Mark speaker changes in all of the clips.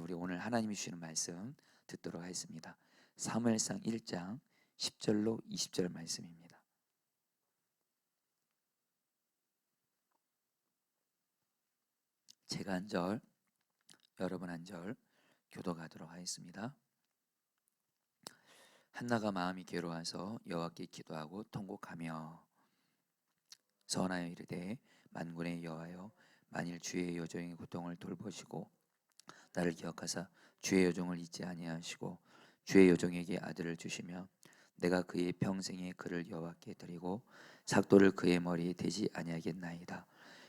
Speaker 1: 우리 오늘 하나님이 주시는 말씀 듣도록 하겠습니다. 사무엘상 1장 10절로 20절 말씀입니다. 제가 한 절, 여러분 한 절 교독하도록 하겠습니다. 한나가 마음이 괴로워서 여호와께 기도하고 통곡하며 선하여 이르되 만군의 여호와여, 만일 주의 여종의 고통을 돌보시고 나를 기억하사 주의 여종을 잊지 아니하시고 주의 여종에게 아들을 주시며 내가 그의 평생에 그를 여호와께 드리고 삭도를 그의 머리에 대지 아니하겠나이다.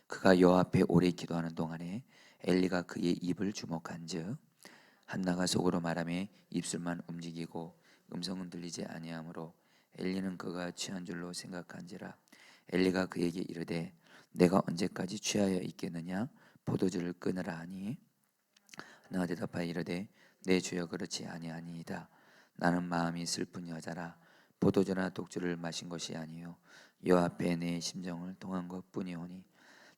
Speaker 1: 그가 여호와 앞에 오래 기도하는 동안에 엘리가 그의 입을 주목한즉 한나가 속으로 말하며 입술만 움직이고 음성은 들리지 아니하므로 엘리는 그가 취한 줄로 생각한지라. 엘리가 그에게 이르되 내가 언제까지 취하여 있겠느냐? 포도주를 끊으라 하니 한나가 대답하여 이르되 내 주여 그렇지 아니하니이다. 나는 마음이 슬픈 여자라 포도주나 독주를 마신 것이 아니요 여호와 앞에 내 심정을 통한 것뿐이오니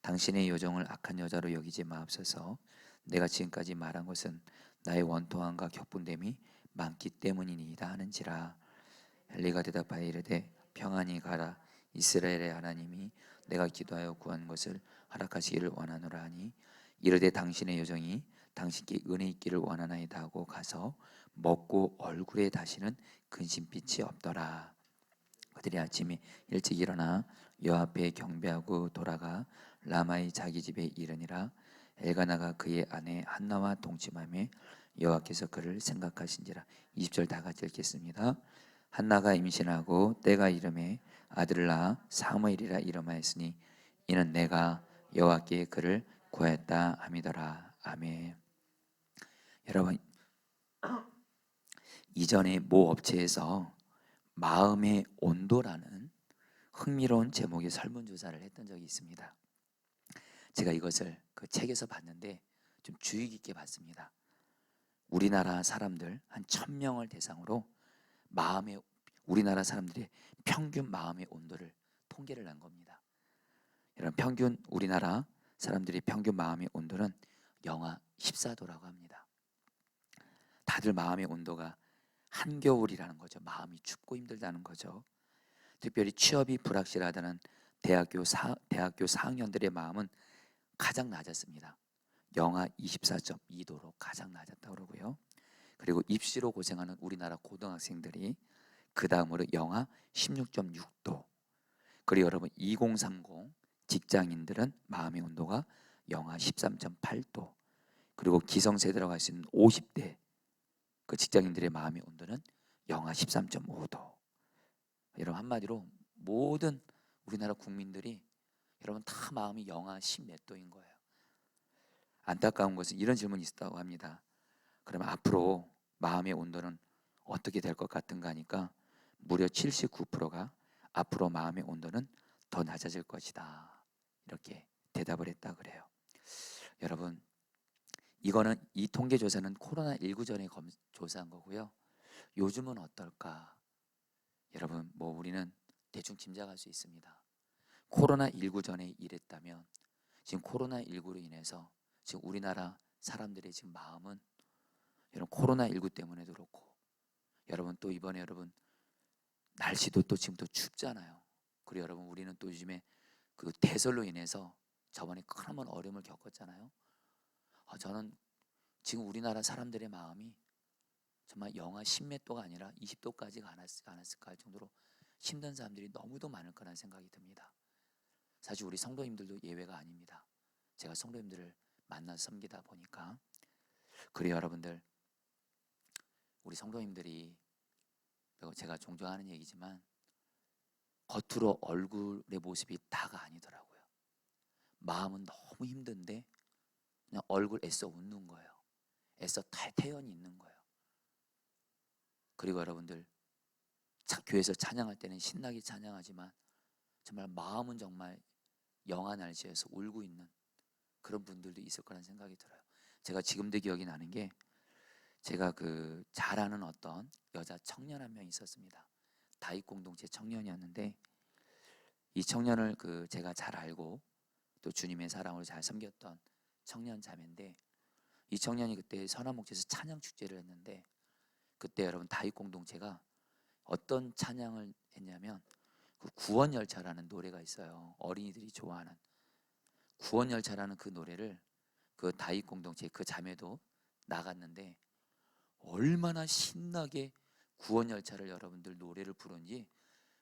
Speaker 1: 당신의 여종을 악한 여자로 여기지 마옵소서. 내가 지금까지 말한 것은 나의 원통함과 격분됨이 많기 때문이니이다 하는지라. 엘리가 대답하여 이르되 평안히 가라. 이스라엘의 하나님이 내가 기도하여 구한 것을 허락하시기를 원하노라 하니 이르되 당신의 여종이 당신께 은혜 있기를 원하나이다 하고 가서 먹고 얼굴에 다시는 근심빛이 없더라. 그들이 아침에 일찍 일어나 여호와 앞에 경배하고 돌아가 라마의 자기 집에 이르니라. 엘가나가 그의 아내 한나와 동침하며 여호와께서 그를 생각하신지라. 20절 다 같이 읽겠습니다. 한나가 임신하고 때가 이름에 아들을 낳아 사무엘이라 이름하였으니 이는 내가 여호와께 그를 구하였다 함이더라. 아멘. 여러분, 이전에 모 업체에서 마음의 온도라는 흥미로운 제목의 설문조사를 했던 적이 있습니다. 제가 이것을 그 책에서 봤는데 좀 주의 깊게 봤습니다. 우리나라 사람들 한 1000명을 대상으로 우리나라 사람들의 평균 마음의 온도를 통계를 낸 겁니다. 여러분, 평균 우리나라 사람들의 평균 마음의 온도는 영하 14도라고 합니다. 다들 마음의 온도가 한겨울이라는 거죠. 마음이 춥고 힘들다는 거죠. 특별히 취업이 불확실하다는 대학교 4학년들의 마음은 가장 낮았습니다. 영하 24.2도로 가장 낮았다고 그러고요. 그리고 입시로 고생하는 우리나라 고등학생들이 그 다음으로 영하 16.6도. 그리고 여러분 2030 직장인들은 마음의 온도가 영하 13.8도. 그리고 기성세대라고 할 수 있는 50대 그 직장인들의 마음의 온도는 영하 13.5도. 여러분 한마디로 모든 우리나라 국민들이 여러분 다 마음이 영하 10몇 도인 거예요. 안타까운 것은 이런 질문이 있었다고 합니다. 그러면 앞으로 마음의 온도는 어떻게 될 것 같은가 하니까 무려 79%가 앞으로 마음의 온도는 더 낮아질 것이다. 이렇게 대답을 했다 그래요. 여러분, 이 통계 조사는 코로나19 전에 조사한 거고요. 요즘은 어떨까? 여러분, 우리는 대충 짐작할 수 있습니다. 코로나19 전에 이랬다면 지금 코로나19로 인해서 지금 우리나라 사람들의 지금 마음은 여러분 코로나19 때문에도 그렇고 여러분 또 이번에 여러분 날씨도 또 지금 또 춥잖아요. 그리고 여러분 우리는 또 요즘에 그 대설로 인해서 저번에 큰 한번 어려움을 겪었잖아요. 저는 지금 우리나라 사람들의 마음이 정말 영하 10몇 도가 아니라 20도까지가 않았을까 할 정도로 힘든 사람들이 너무도 많을 거라는 생각이 듭니다. 사실 우리 성도님들도 예외가 아닙니다. 제가 성도님들을 만나서 섬기다 보니까. 그리고 여러분들 우리 성도님들이 제가 종종 하는 얘기지만 겉으로 얼굴의 모습이 다가 아니더라고요. 마음은 너무 힘든데 그냥 얼굴 애써 웃는 거예요. 애써 태연히 있는 거예요. 그리고 여러분들 교회에서 찬양할 때는 신나게 찬양하지만 정말 마음은 정말 영하 날씨에서 울고 있는 그런 분들도 있을 거라는 생각이 들어요. 제가 지금도 기억이 나는 게 제가 잘 아는 어떤 여자 청년 한 명 있었습니다. 다윗 공동체 청년이었는데 이 청년을 제가 잘 알고 또 주님의 사랑으로 잘 섬겼던 청년 자매인데 이 청년이 그때 선화목지에서 찬양 축제를 했는데, 그때 여러분 다윗 공동체가 어떤 찬양을 했냐면 그 구원열차라는 노래가 있어요. 어린이들이 좋아하는 구원열차라는 그 노래를 그 다윗 공동체 그 자매도 나갔는데, 얼마나 신나게 구원열차를 여러분들 노래를 부른지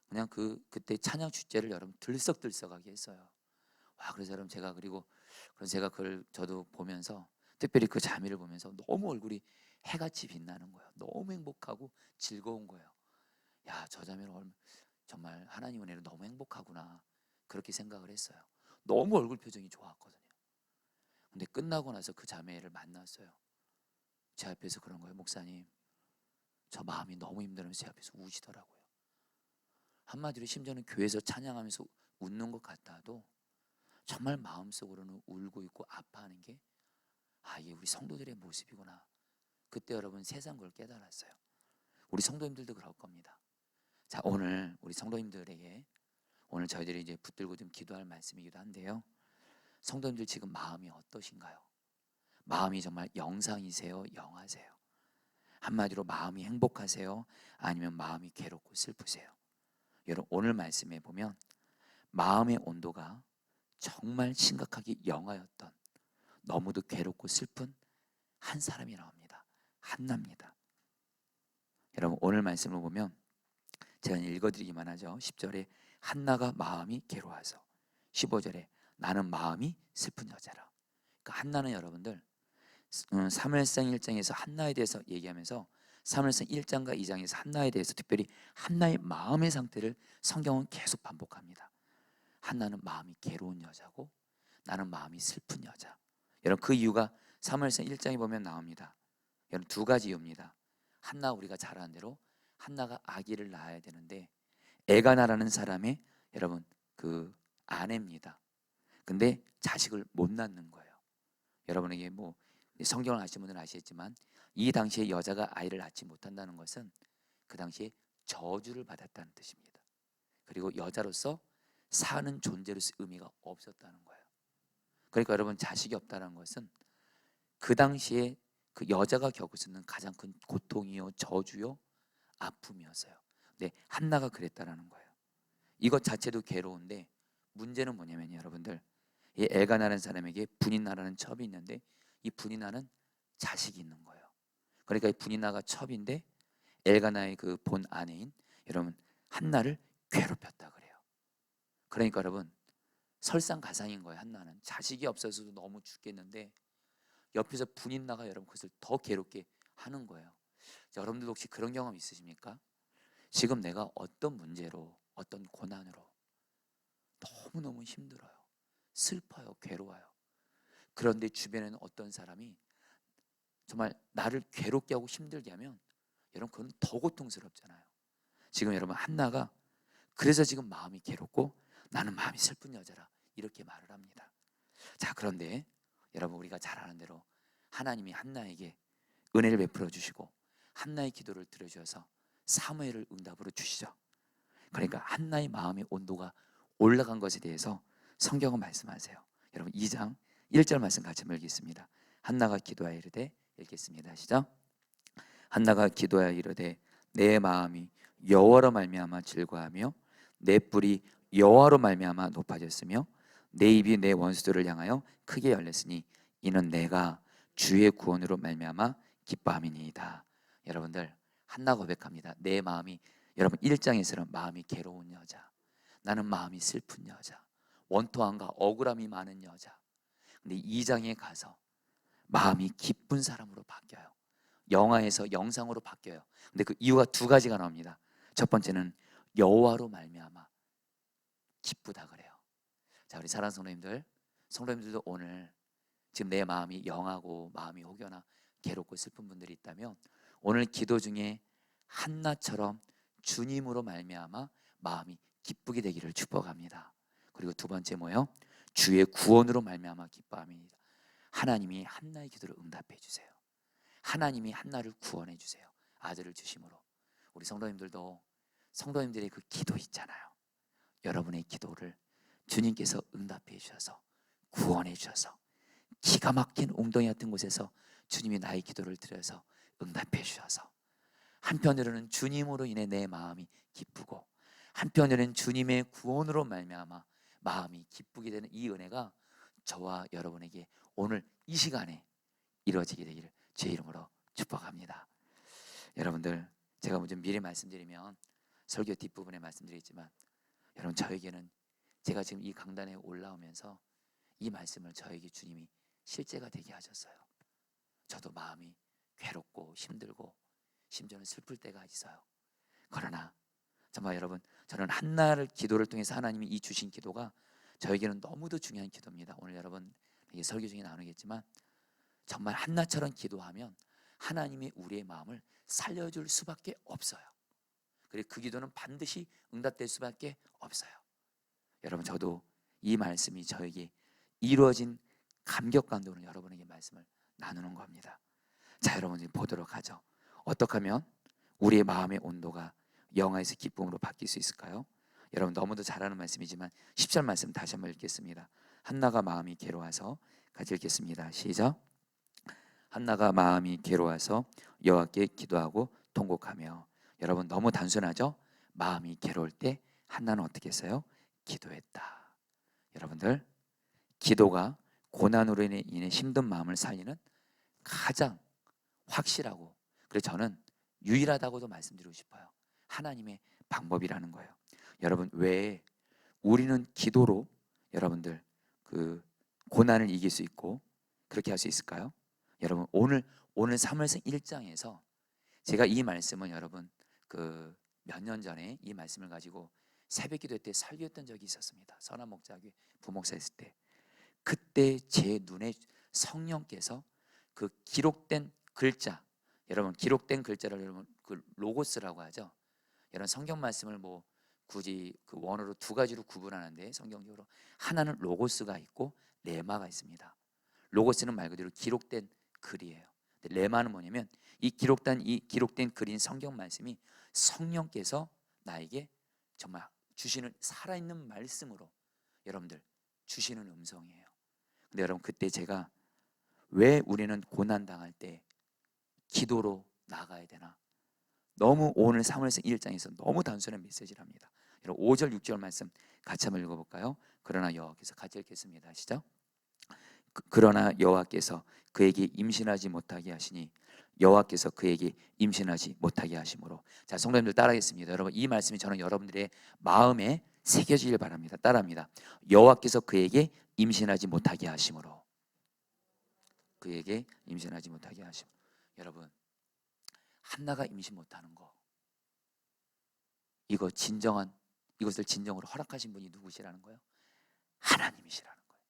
Speaker 1: 그냥 그때 찬양 축제를 여러분 들썩들썩하게 했어요. 와, 그래서 여러분 제가 그걸 저도 보면서, 특별히 그 자매를 보면서 너무 얼굴이 해같이 빛나는 거예요. 너무 행복하고 즐거운 거예요. 야, 저 자매는 정말 하나님 은혜로 너무 행복하구나, 그렇게 생각을 했어요. 너무 얼굴 표정이 좋았거든요. 근데 끝나고 나서 그 자매를 만났어요. 제 앞에서 그런 거예요. 목사님, 저 마음이 너무 힘들어서 제 앞에서 우시더라고요. 한마디로 심지어는 교회에서 찬양하면서 웃는 것 같아도 정말 마음속으로는 울고 있고 아파하는 게, 이게 우리 성도들의 모습이구나. 그때 여러분 세상 걸 깨달았어요. 우리 성도님들도 그럴 겁니다. 자, 오늘 우리 성도님들에게 오늘 저희들이 이제 붙들고 좀 기도할 말씀이기도 한데요. 성도님들 지금 마음이 어떠신가요? 마음이 정말 영상이세요? 영하세요? 한마디로 마음이 행복하세요? 아니면 마음이 괴롭고 슬프세요? 여러분, 오늘 말씀에 보면 마음의 온도가 정말 심각하게 영하였던, 너무도 괴롭고 슬픈 한 사람이 나옵니다. 한나입니다. 여러분, 오늘 말씀을 보면 제가 읽어드리기만 하죠. 10절에 한나가 마음이 괴로워서, 15절에 나는 마음이 슬픈 여자라. 그러니까 한나는 여러분들 사무엘상 1장에서 한나에 대해서 얘기하면서 사무엘상 1장과 2장에서 한나에 대해서 특별히 한나의 마음의 상태를 성경은 계속 반복합니다. 한나는 마음이 괴로운 여자고 나는 마음이 슬픈 여자. 여러분, 그 이유가 사무엘상 1장에 보면 나옵니다. 여러분, 두 가지 이유입니다. 한나, 우리가 잘 아는 대로 한나가 아기를 낳아야 되는데 에가나라는 사람의 여러분 그 아내입니다. 근데 자식을 못 낳는 거예요. 여러분에게 뭐 성경을 아시는 분들은 아시겠지만 이 당시에 여자가 아이를 낳지 못한다는 것은 그 당시에 저주를 받았다는 뜻입니다. 그리고 여자로서 사는 존재로서 의미가 없었다는 거예요. 그러니까 여러분, 자식이 없다는 것은 그 당시에 그 여자가 겪을 수 있는 가장 큰 고통이요, 저주요, 아픔이었어요. 근데 한나가 그랬다라는 거예요. 이것 자체도 괴로운데 문제는 뭐냐면 여러분들, 이 엘가나라는 사람에게 분이나라는 첩이 있는데 이 분이나는 자식이 있는 거예요. 그러니까 이 분이나가 첩인데 엘가나의 그 본 아내인 여러분 한나를 괴롭혔다 그래요. 그러니까 여러분, 설상가상인 거예요. 한나는 자식이 없어서도 너무 죽겠는데 옆에서 분이나가 여러분 그것을 더 괴롭게 하는 거예요. 여러분들도 혹시 그런 경험 있으십니까? 지금 내가 어떤 문제로, 어떤 고난으로 너무너무 힘들어요, 슬퍼요, 괴로워요. 그런데 주변에는 어떤 사람이 정말 나를 괴롭게 하고 힘들게 하면 여러분 그건 더 고통스럽잖아요. 지금 여러분 한나가 그래서 지금 마음이 괴롭고 나는 마음이 슬픈 여자라 이렇게 말을 합니다. 자, 그런데 여러분, 우리가 잘 아는 대로 하나님이 한나에게 은혜를 베풀어 주시고 한나의 기도를 들어주셔서 사무엘을 응답으로 주시죠. 그러니까 한나의 마음의 온도가 올라간 것에 대해서 성경은 말씀하세요. 여러분 2장 1절 말씀 같이 읽겠습니다. 한나가 기도하여 이르되, 읽겠습니다. 시작. 한나가 기도하여 이르되 내 마음이 여호와로 말미암아 즐거하며 내 뿔이 여호와로 말미암아 높아졌으며 내 입이 내 원수들을 향하여 크게 열렸으니 이는 내가 주의 구원으로 말미암아 기뻐함이니이다. 여러분들, 한나가 고백합니다. 내 마음이, 여러분 1장에서는 마음이 괴로운 여자, 나는 마음이 슬픈 여자, 원통함과 억울함이 많은 여자. 근데 2장에 가서 마음이 기쁜 사람으로 바뀌어요. 영화에서 영상으로 바뀌어요. 근데 그 이유가 두 가지가 나옵니다. 첫 번째는 여호와로 말미암아 기쁘다 그래요. 자, 우리 사랑하는 성도님들도 오늘 지금 내 마음이 영하고 마음이 혹여나 괴롭고 슬픈 분들이 있다면 오늘 기도 중에 한나처럼 주님으로 말미암아 마음이 기쁘게 되기를 축복합니다. 그리고 두 번째 뭐예요? 주의 구원으로 말미암아 기뻐함입니다. 하나님이 한나의 기도를 응답해 주세요. 하나님이 한나를 구원해 주세요. 아들을 주심으로. 우리 성도님들도 성도님들의 그 기도 있잖아요. 여러분의 기도를 주님께서 응답해 주셔서 구원해 주셔서 기가 막힌 웅덩이 같은 곳에서 주님이 나의 기도를 들어서 응답해 주셔서, 한편으로는 주님으로 인해 내 마음이 기쁘고, 한편으로는 주님의 구원으로 말미암아 마음이 기쁘게 되는 이 은혜가 저와 여러분에게 오늘 이 시간에 이루어지게 되기를 주의 이름으로 축복합니다. 여러분들, 제가 먼저 미리 말씀드리면 설교 뒷부분에 말씀드리겠지만, 여러분, 저에게는 제가 지금 이 강단에 올라오면서 이 말씀을 저에게 주님이 실제가 되게 하셨어요. 저도 마음이 괴롭고 힘들고 심지어는 슬플 때가 있어요. 그러나 정말 여러분, 저는 한나를 기도를 통해서 하나님이 이 주신 기도가 저에게는 너무도 중요한 기도입니다. 오늘 여러분 설교 중에 나누겠지만, 정말 한나처럼 기도하면 하나님이 우리의 마음을 살려줄 수밖에 없어요. 그리고 그 기도는 반드시 응답될 수밖에 없어요. 여러분, 저도 이 말씀이 저에게 이루어진 감격 감동을 여러분에게 말씀을 나누는 겁니다. 자, 여러분 보도록 하죠. 어떻게 하면 우리의 마음의 온도가 영화에서 기쁨으로 바뀔 수 있을까요? 여러분, 너무도 잘 아는 말씀이지만 10절 말씀 다시 한번 읽겠습니다. 한나가 마음이 괴로워서, 같이 읽겠습니다. 시작. 한나가 마음이 괴로워서 여호와께 기도하고 통곡하며. 여러분, 너무 단순하죠? 마음이 괴로울 때 한나는 어떻게 했어요? 기도했다. 여러분들, 기도가 고난으로 인해 힘든 마음을 살리는 가장 확실하고, 그래서 저는 유일하다고도 말씀드리고 싶어요. 하나님의 방법이라는 거예요. 여러분, 왜 우리는 기도로 여러분들 그 고난을 이길 수 있고 그렇게 할 수 있을까요? 여러분, 오늘 사무엘상 1장에서 제가 이 말씀은 여러분 그 몇 년 전에 이 말씀을 가지고 새벽기도 때 설교했던 적이 있었습니다. 선한 목자교회 부목사 했을 때, 그때 제 눈에 성령께서 그 기록된 글자, 여러분 기록된 글자를 여러분 그 로고스라고 하죠. 여러분, 성경 말씀을 뭐 굳이 그 원어로 두 가지로 구분하는데, 성경적으로 하나는 로고스가 있고 레마가 있습니다. 로고스는 말 그대로 기록된 글이에요. 근데 레마는 뭐냐면 이 기록된 글인 성경 말씀이 성령께서 나에게 정말 주시는 살아있는 말씀으로 여러분들 주시는 음성이에요. 근데 여러분, 그때 제가 왜 우리는 고난 당할 때 기도로 나가야 되나? 너무 오늘 사무엘상 1장에서 너무 단순한 메시지랍니다. 여러분, 5절 6절 말씀 같이 한번 읽어볼까요? 그러나 여호와께서, 같이 읽겠습니다. 시작. 그러나 여호와께서 그에게 임신하지 못하게 하시니, 여호와께서 그에게 임신하지 못하게 하심으로. 자, 성도님들 따라하겠습니다. 여러분, 이 말씀이 저는 여러분들의 마음에 새겨지길 바랍니다. 따라합니다. 여호와께서 그에게 임신하지 못하게 하심으로. 그에게 임신하지 못하게 하심. 여러분, 한나가 임신 못하는 거, 이것을 진정으로 허락하신 분이 누구시라는 거예요? 하나님이시라는 거예요.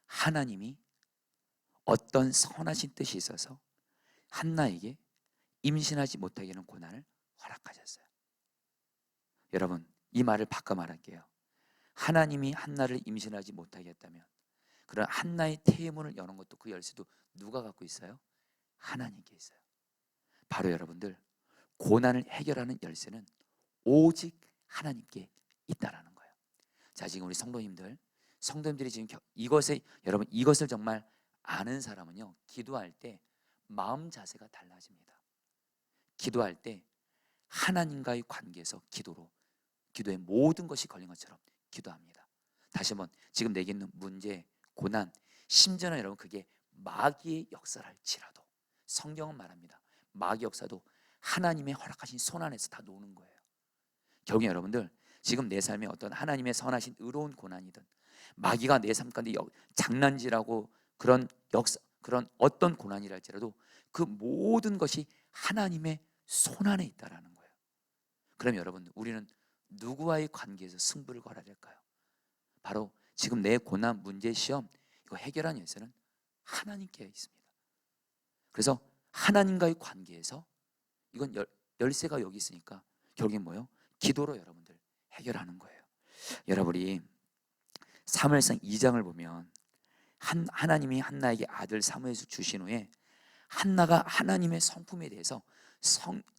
Speaker 1: 하나님이 어떤 선하신 뜻이 있어서 한나에게 임신하지 못하게 하는 고난을 허락하셨어요. 여러분, 이 말을 바꿔 말할게요. 하나님이 한나를 임신하지 못하게 했다면, 그런 한나의 태문을 여는 것도, 그 열쇠도 누가 갖고 있어요? 하나님께 있어요. 바로 여러분들, 고난을 해결하는 열쇠는 오직 하나님께 있다라는 거예요. 자, 지금 우리 성도님들이 지금 여러분, 이것을 정말 아는 사람은요, 기도할 때 마음 자세가 달라집니다. 기도할 때 하나님과의 관계에서 기도의 모든 것이 걸린 것처럼 기도합니다. 다시 한번, 지금 내게 있는 문제, 고난, 심지어는 여러분 그게 마귀의 역사랄지라도, 성경은 말합니다. 마귀 역사도 하나님의 허락하신 손 안에서 다 노는 거예요. 결국 여러분들, 지금 내 삶에 어떤 하나님의 선하신 의로운 고난이든, 마귀가 내 삶 가운데 장난질하고 그런 어떤 고난이랄지라도 그 모든 것이 하나님의 손 안에 있다라는 거예요. 그럼 여러분, 우리는 누구와의 관계에서 승부를 걸어야 될까요? 바로 지금 내 고난, 문제, 시험, 이거 해결하는 열쇠는 하나님께 있습니다. 그래서 하나님과의 관계에서 이건 열쇠가 여기 있으니까 결국엔 뭐예요? 기도로 여러분들 해결하는 거예요. 여러분이 사무엘상 2장을 보면 하나님이 한나에게 아들 사무엘을 주신 후에 한나가 하나님의 성품에 대해서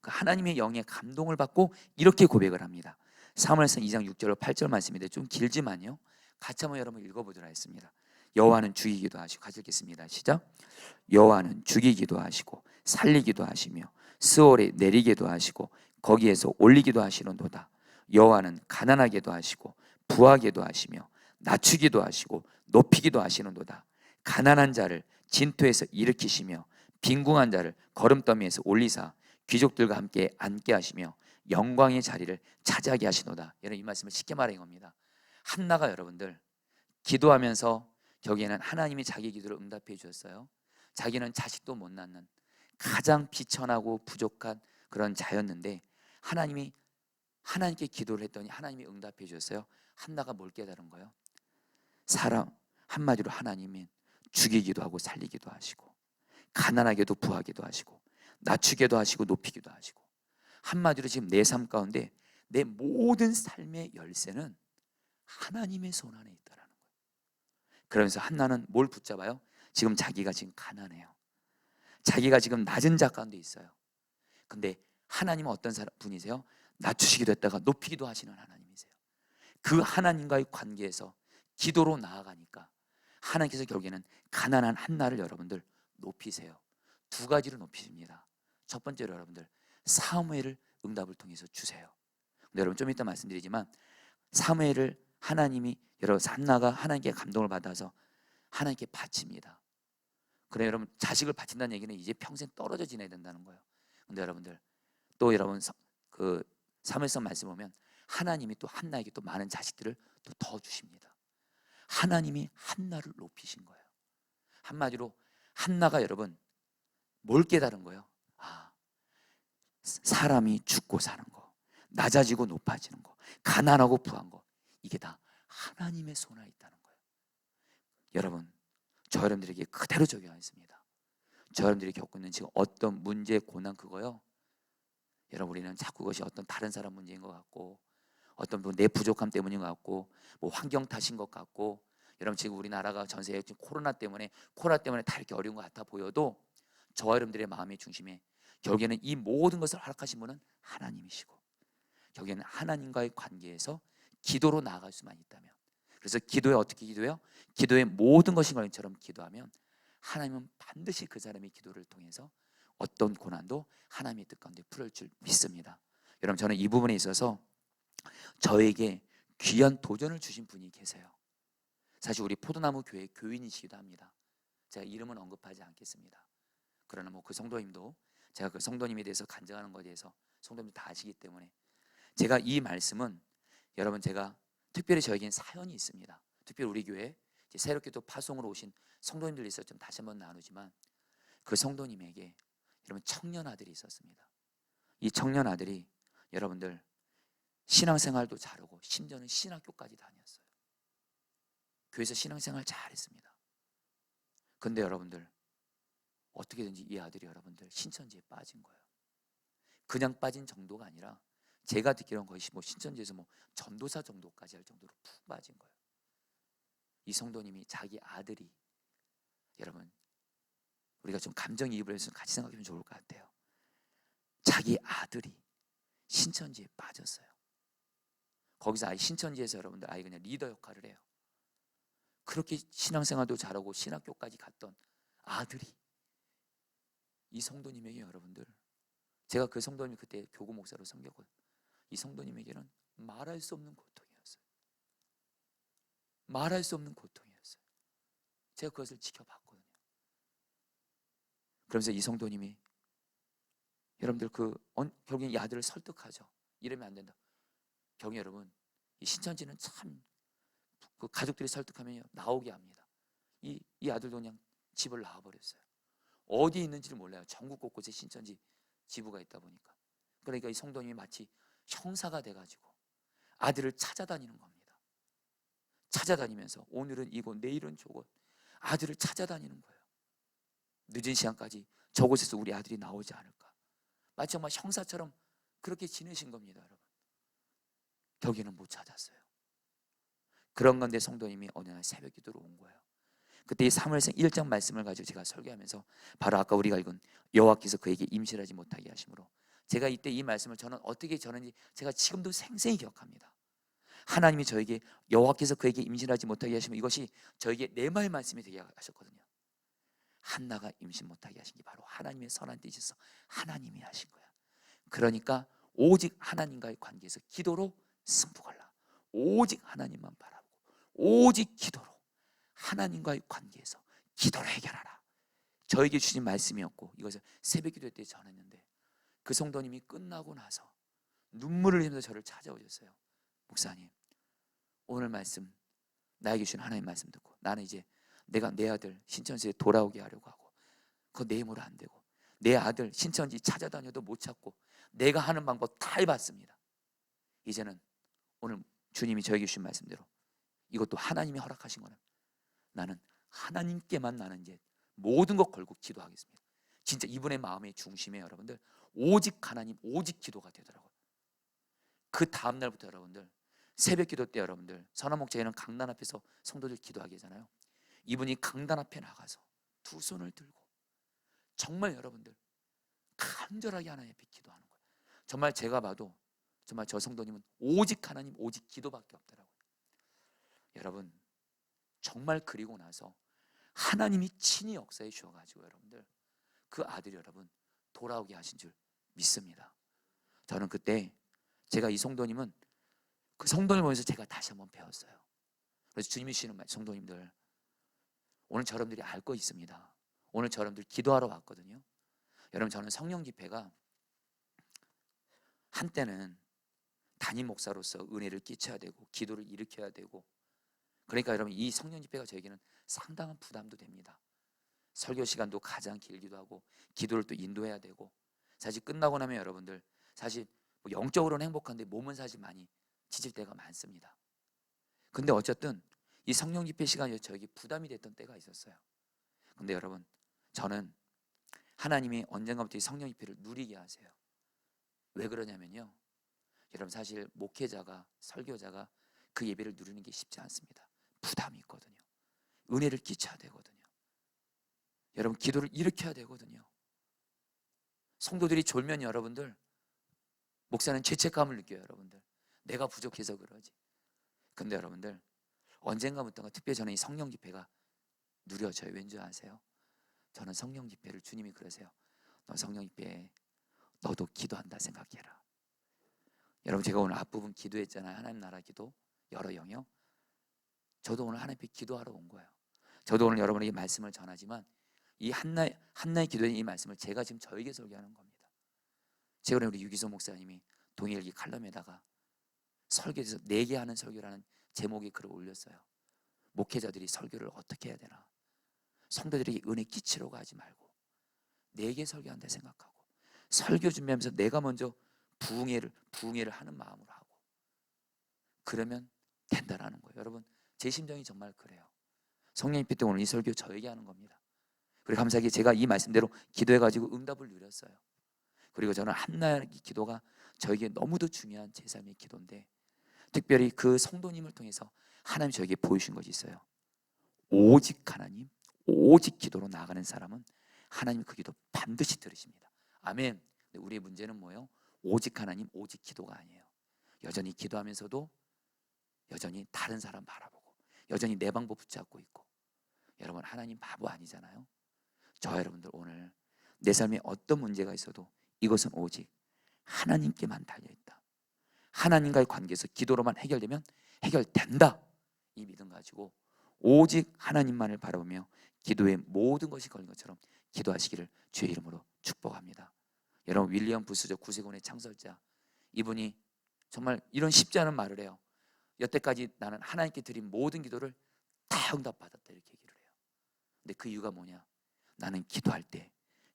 Speaker 1: 하나님의 영의 감동을 받고 이렇게 고백을 합니다. 사무엘상 2장 6절 8절 말씀인데 좀 길지만요, 같이 한번 여러분 읽어보도록 하겠습니다. 여호와는 죽이기도 하시고, 같이 읽겠습니다. 시작. 여호와는 죽이기도 하시고 살리기도 하시며 스올에 내리기도 하시고 거기에서 올리기도 하시는도다. 여호와는 가난하게도 하시고 부하게도 하시며 낮추기도 하시고 높이기도 하시는도다. 가난한 자를 진토에서 일으키시며 빈궁한 자를 거름더미에서 올리사 귀족들과 함께 앉게 하시며 영광의 자리를 차지하게 하시노다. 여러분, 이 말씀을 쉽게 말한 겁니다. 한나가 여러분들 기도하면서 여기에는 하나님이 자기 기도를 응답해 주셨어요. 자기는 자식도 못 낳는 가장 비천하고 부족한 그런 자였는데 하나님이 하나님께 기도를 했더니 하나님이 응답해 주셨어요. 한나가 뭘 깨달은 거예요? 사람, 한마디로 하나님은 죽이기도 하고 살리기도 하시고 가난하게도 부하게도 하시고 낮추게도 하시고 높이기도 하시고, 한마디로 지금 내 삶 가운데 내 모든 삶의 열쇠는 하나님의 손 안에 있다라는 거예요. 그러면서 한나는 뭘 붙잡아요? 지금 자기가 지금 가난해요. 자기가 지금 낮은 자 가운데 있어요. 근데 하나님은 어떤 분이세요? 낮추시기도 했다가 높이기도 하시는 하나님이세요. 그 하나님과의 관계에서 기도로 나아가니까 하나님께서 결국에는 가난한 한나를 여러분들 높이세요. 두 가지로 높이십니다. 첫 번째로 여러분들 사무엘을 응답을 통해서 주세요. 근데 여러분 좀 이따 말씀드리지만 사무엘을 하나님이 여러분 한나가 하나님께 감동을 받아서 하나님께 바칩니다. 그래 여러분 자식을 바친다는 얘기는 이제 평생 떨어져 지내야 된다는 거예요. 근데 여러분들 또 여러분 그 사무엘서 말씀 보면 하나님이 또 한나에게 또 많은 자식들을 또 더 주십니다. 하나님이 한나를 높이신 거예요. 한마디로 한나가 여러분 뭘 깨달은 거예요? 아, 사람이 죽고 사는 거, 낮아지고 높아지는 거, 가난하고 부한 거, 이게 다 하나님의 손 안에 있다는 거예요. 여러분, 저 여러분들에게 그대로 적용하겠습니다. 저 여러분들이 겪고 있는 지금 어떤 문제, 고난 그거요, 여러분 우리는 자꾸 그것이 어떤 다른 사람 문제인 것 같고 어떤 내 부족함 때문인 것 같고 뭐 환경 탓인 것 같고, 여러분 지금 우리나라가 전 세계 지금 코로나 때문에 다 이렇게 어려운 것 같아 보여도 저와 여러분들의 마음의 중심에 결국에는 이 모든 것을 허락하신 분은 하나님이시고 결국에는 하나님과의 관계에서 기도로 나아갈 수만 있다면, 그래서 기도에 어떻게 기도해요? 기도의 모든 것인 것처럼 기도하면 하나님은 반드시 그 사람의 기도를 통해서 어떤 고난도 하나님의 뜻 가운데 풀을 줄 믿습니다. 여러분 저는 이 부분에 있어서 저에게 귀한 도전을 주신 분이 계세요. 사실 우리 포도나무 교회 교인이시기도 합니다. 제가 이름은 언급하지 않겠습니다. 그러나 뭐 그 성도님도 제가 그 성도님에 대해서 간증하는 것에 대해서 성도님 다 아시기 때문에 제가 이 말씀은 여러분 제가 특별히 저에겐 사연이 있습니다. 특별히 우리 교회 새롭게 또 파송으로 오신 성도님들이 있어서 좀 다시 한번 나누지만 그 성도님에게 여러분 청년 아들이 있었습니다. 이 청년 아들이 여러분들 신앙생활도 잘하고 심지어는 신학교까지 다녔어요. 교회에서 신앙생활 잘했습니다. 근데 여러분들 어떻게든지 이 아들이 여러분들 신천지에 빠진 거예요. 그냥 빠진 정도가 아니라 제가 듣기로는 거의 뭐 신천지에서 뭐 전도사 정도까지 할 정도로 푹 빠진 거예요. 이 성도님이 자기 아들이, 여러분 우리가 좀 감정이입을 해서 같이 생각하면 좋을 것 같아요. 자기 아들이 신천지에 빠졌어요. 거기서 아이 신천지에서 여러분들 아이 그냥 리더 역할을 해요. 그렇게 신앙생활도 잘하고 신학교까지 갔던 아들이 이 성도님에게 여러분들, 제가 그 성도님 그때 교구 목사로 섬겼고요. 이 성도님에게는 말할 수 없는 고통이었어요. 말할 수 없는 고통이었어요. 제가 그것을 지켜봤거든요. 그러면서 이 성도님이 여러분들 결국엔 이 아들을 설득하죠. 이러면 안 된다. 경희 여러분, 이 신천지는 참 그 가족들이 설득하면 나오게 합니다. 이 아들도 그냥 집을 나와버렸어요. 어디 있는지를 몰라요. 전국 곳곳에 신천지 지부가 있다 보니까. 그러니까 이 성도님이 마치 형사가 돼가지고 아들을 찾아다니는 겁니다. 찾아다니면서 오늘은 이곳, 내일은 저곳, 아들을 찾아다니는 거예요. 늦은 시간까지 저곳에서 우리 아들이 나오지 않을까. 마치 정말 형사처럼 그렇게 지내신 겁니다, 여러분. 결국에는 못 찾았어요. 그런 건데 성도님이 어느 날 새벽 기도로 온 거예요. 그때 이 사무엘상 1장 말씀을 가지고 제가 설교하면서 바로 아까 우리가 읽은 여호와께서 그에게 임실하지 못하게 하심으로, 제가 이때 이 말씀을 저는 어떻게 전했는지 제가 지금도 생생히 기억합니다. 하나님이 저에게 여호와께서 그에게 임신하지 못하게 하시면 이것이 저에게 내마의 말씀이 되게 하셨거든요. 한나가 임신 못하게 하신 게 바로 하나님의 선한 뜻이어서 하나님이 하신 거야. 그러니까 오직 하나님과의 관계에서 기도로 승부걸라. 오직 하나님만 바라보고 오직 기도로 하나님과의 관계에서 기도로 해결하라. 저에게 주신 말씀이었고 이것을 새벽기도 때 전했는데 그 성도님이 끝나고 나서 눈물을 흘리면서 저를 찾아오셨어요. 목사님, 오늘 말씀 나에게 주신 하나님 말씀 듣고 나는 이제 내가 내 아들 신천지에 돌아오게 하려고 하고 그거 내 힘으로 안 되고 내 아들 신천지 찾아다녀도 못 찾고 내가 하는 방법 다 해봤습니다. 이제는 오늘 주님이 저에게 주신 말씀대로 이것도 하나님이 허락하신 거는 나는 하나님께만 나는 이제 모든 것 걸고 기도하겠습니다. 진짜 이분의 마음의 중심에 여러분들 오직 하나님 오직 기도가 되더라고요. 그 다음날부터 여러분들 새벽 기도 때 여러분들 선화목장에는 강단 앞에서 성도들 기도하게 하잖아요. 이분이 강단 앞에 나가서 두 손을 들고 정말 여러분들 간절하게 하나님 앞에 기도하는 거예요. 정말 제가 봐도 정말 저 성도님은 오직 하나님 오직 기도밖에 없더라고요. 여러분 정말 그리고 나서 하나님이 친히 역사해 주셔가지고 여러분들 그 아들이 여러분 돌아오게 하신 줄 믿습니다. 저는 그때 제가 이 성도님은 그 성도님을 보면서 제가 다시 한번 배웠어요. 그래서 주님이 주시는 말, 성도님들 오늘 여러분들이 알 거 있습니다. 오늘 여러분들 기도하러 왔거든요. 여러분 저는 성령 집회가 한때는 담임 목사로서 은혜를 끼쳐야 되고 기도를 일으켜야 되고 그러니까 여러분 이 성령 집회가 저에게는 상당한 부담도 됩니다. 설교 시간도 가장 길기도 하고 기도를 또 인도해야 되고 사실 끝나고 나면 여러분들 사실 뭐 영적으로는 행복한데 몸은 사실 많이 지칠 때가 많습니다. 근데 어쨌든 이 성령 집회 시간이 저에게 부담이 됐던 때가 있었어요. 근데 여러분 저는 하나님이 언젠가부터 이 성령 집회를 누리게 하세요. 왜 그러냐면요 여러분 사실 목회자가 설교자가 그 예배를 누리는 게 쉽지 않습니다. 부담이 있거든요. 은혜를 끼쳐야 되거든요. 여러분 기도를 일으켜야 되거든요. 성도들이 졸면 여러분들 목사는 죄책감을 느껴요. 여러분들 내가 부족해서 그러지. 근데 여러분들 언젠가부터가 특별히 저는 이 성령 집회가 누려져요. 왠지 아세요? 저는 성령 집회를 주님이 그러세요. 너 성령 집회에 너도 기도한다 생각해라. 여러분 제가 오늘 앞부분 기도했잖아요. 하나님 나라 기도 여러 영역. 저도 오늘 하나님 앞에 기도하러 온 거예요. 저도 오늘 여러분에게 말씀을 전하지만 이 한나의 기도의 이 말씀을 제가 지금 저에게 설교하는 겁니다. 최근에 우리 유기소 목사님이 동일기 칼럼에다가 설교에서 4개 하는 설교라는 제목의 글을 올렸어요. 목회자들이 설교를 어떻게 해야 되나, 성도들에게 은혜 끼치려고 하지 말고 4개 설교한다 생각하고 설교 준비하면서 내가 먼저 부흥회를 하는 마음으로 하고 그러면 된다라는 거예요. 여러분 제 심정이 정말 그래요. 성령 집회 때 오늘 이 설교 저에게 하는 겁니다. 그리고 감사하게 제가 이 말씀대로 기도해가지고 응답을 누렸어요. 그리고 저는 한나의 기도가 저에게 너무도 중요한 제 삶의 기도인데 특별히 그 성도님을 통해서 하나님 저에게 보여주신 것이 있어요. 오직 하나님 오직 기도로 나아가는 사람은 하나님 그 기도 반드시 들으십니다. 아멘. 근데 우리의 문제는 뭐예요? 오직 하나님 오직 기도가 아니에요. 여전히 기도하면서도 여전히 다른 사람 바라보고 여전히 내 방법 붙잡고 있고. 여러분 하나님 바보 아니잖아요. 저 여러분들 오늘 내 삶에 어떤 문제가 있어도 이것은 오직 하나님께만 달려있다. 하나님과의 관계에서 기도로만 해결되면 해결된다. 이 믿음 가지고 오직 하나님만을 바라보며 기도에 모든 것이 걸린 것처럼 기도하시기를 주의 이름으로 축복합니다. 여러분 윌리엄 부스저 구세군의 창설자 이분이 정말 이런 쉽지 않은 말을 해요. 여태까지 나는 하나님께 드린 모든 기도를 다 응답받았다 이렇게 얘기를 해요. 근데 그 이유가 뭐냐? 나는 기도할 때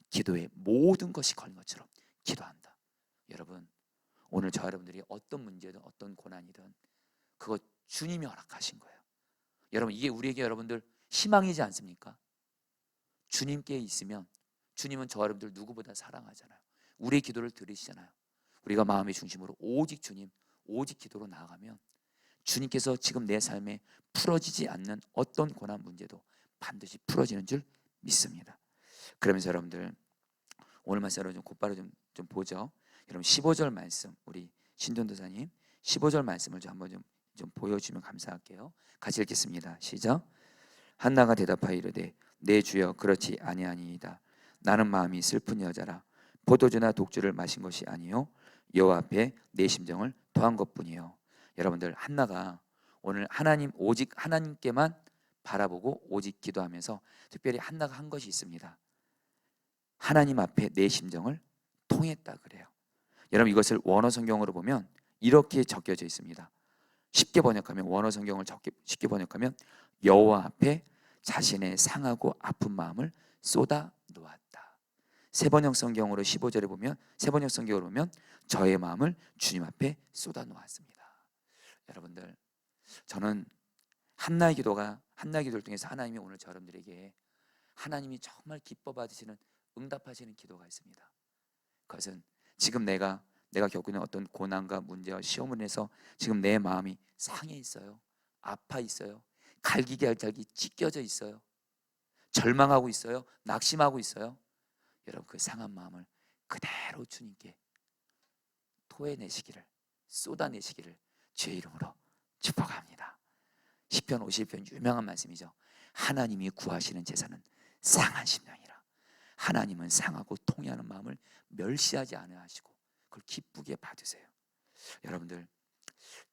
Speaker 1: 기도에 모든 것이 걸린 것처럼 기도한다. 여러분 오늘 저 여러분들이 어떤 문제든 어떤 고난이든 그거 주님이 허락하신 거예요. 여러분 이게 우리에게 여러분들 희망이지 않습니까? 주님께 있으면 주님은 저 여러분들 누구보다 사랑하잖아요. 우리의 기도를 들으시잖아요. 우리가 마음의 중심으로 오직 주님 오직 기도로 나아가면 주님께서 지금 내 삶에 풀어지지 않는 어떤 고난 문제도 반드시 풀어지는 줄 믿습니다. 그러면서 여러분들 오늘 말씀으로 좀 곧바로 좀 보죠. 여러분 15절 말씀 우리 신전도사님 15절 말씀을 좀 한번 좀 좀 보여주면 감사할게요. 같이 읽겠습니다. 시작. 한나가 대답하여 이르되 내 주여 그렇지 아니하니이다. 나는 마음이 슬픈 여자라 포도주나 독주를 마신 것이 아니요 여호와 앞에 내 심정을 더한 것뿐이요. 여러분들, 한나가 오늘 하나님, 오직 하나님께만 바라보고 오직 기도하면서 특별히 한나가 한 것이 있습니다. 하나님 앞에 내 심정을 통했다 그래요. 여러분, 이것을 원어 성경으로 보면 이렇게 적혀져 있습니다. 쉽게 번역하면, 원어 성경을 쉽게 번역하면 여호와 앞에 자신의 상하고 아픈 마음을 쏟아 놓았다. 세번역 성경으로 15절에 보면, 세번역 성경으로 보면 저의 마음을 주님 앞에 쏟아 놓았습니다. 여러분들, 저는 한나의 기도를 통해서 하나님이 오늘 여러분들에게 하나님이 정말 기뻐 받으시는, 응답하시는 기도가 있습니다. 그것은 지금 내가 겪고 있는 어떤 고난과 문제와 시험을 인해서 지금 내 마음이 상해 있어요. 아파 있어요. 갈기갈기 찢겨져 있어요. 절망하고 있어요. 낙심하고 있어요. 여러분, 그 상한 마음을 그대로 주님께 토해내시기를, 쏟아내시기를 주의 이름으로 축복합니다. 시편 50편 유명한 말씀이죠. 하나님이 구하시는 제사는 상한 심령이라. 하나님은 상하고 통해하는 마음을 멸시하지 않으시고 그걸 기쁘게 받으세요. 여러분들,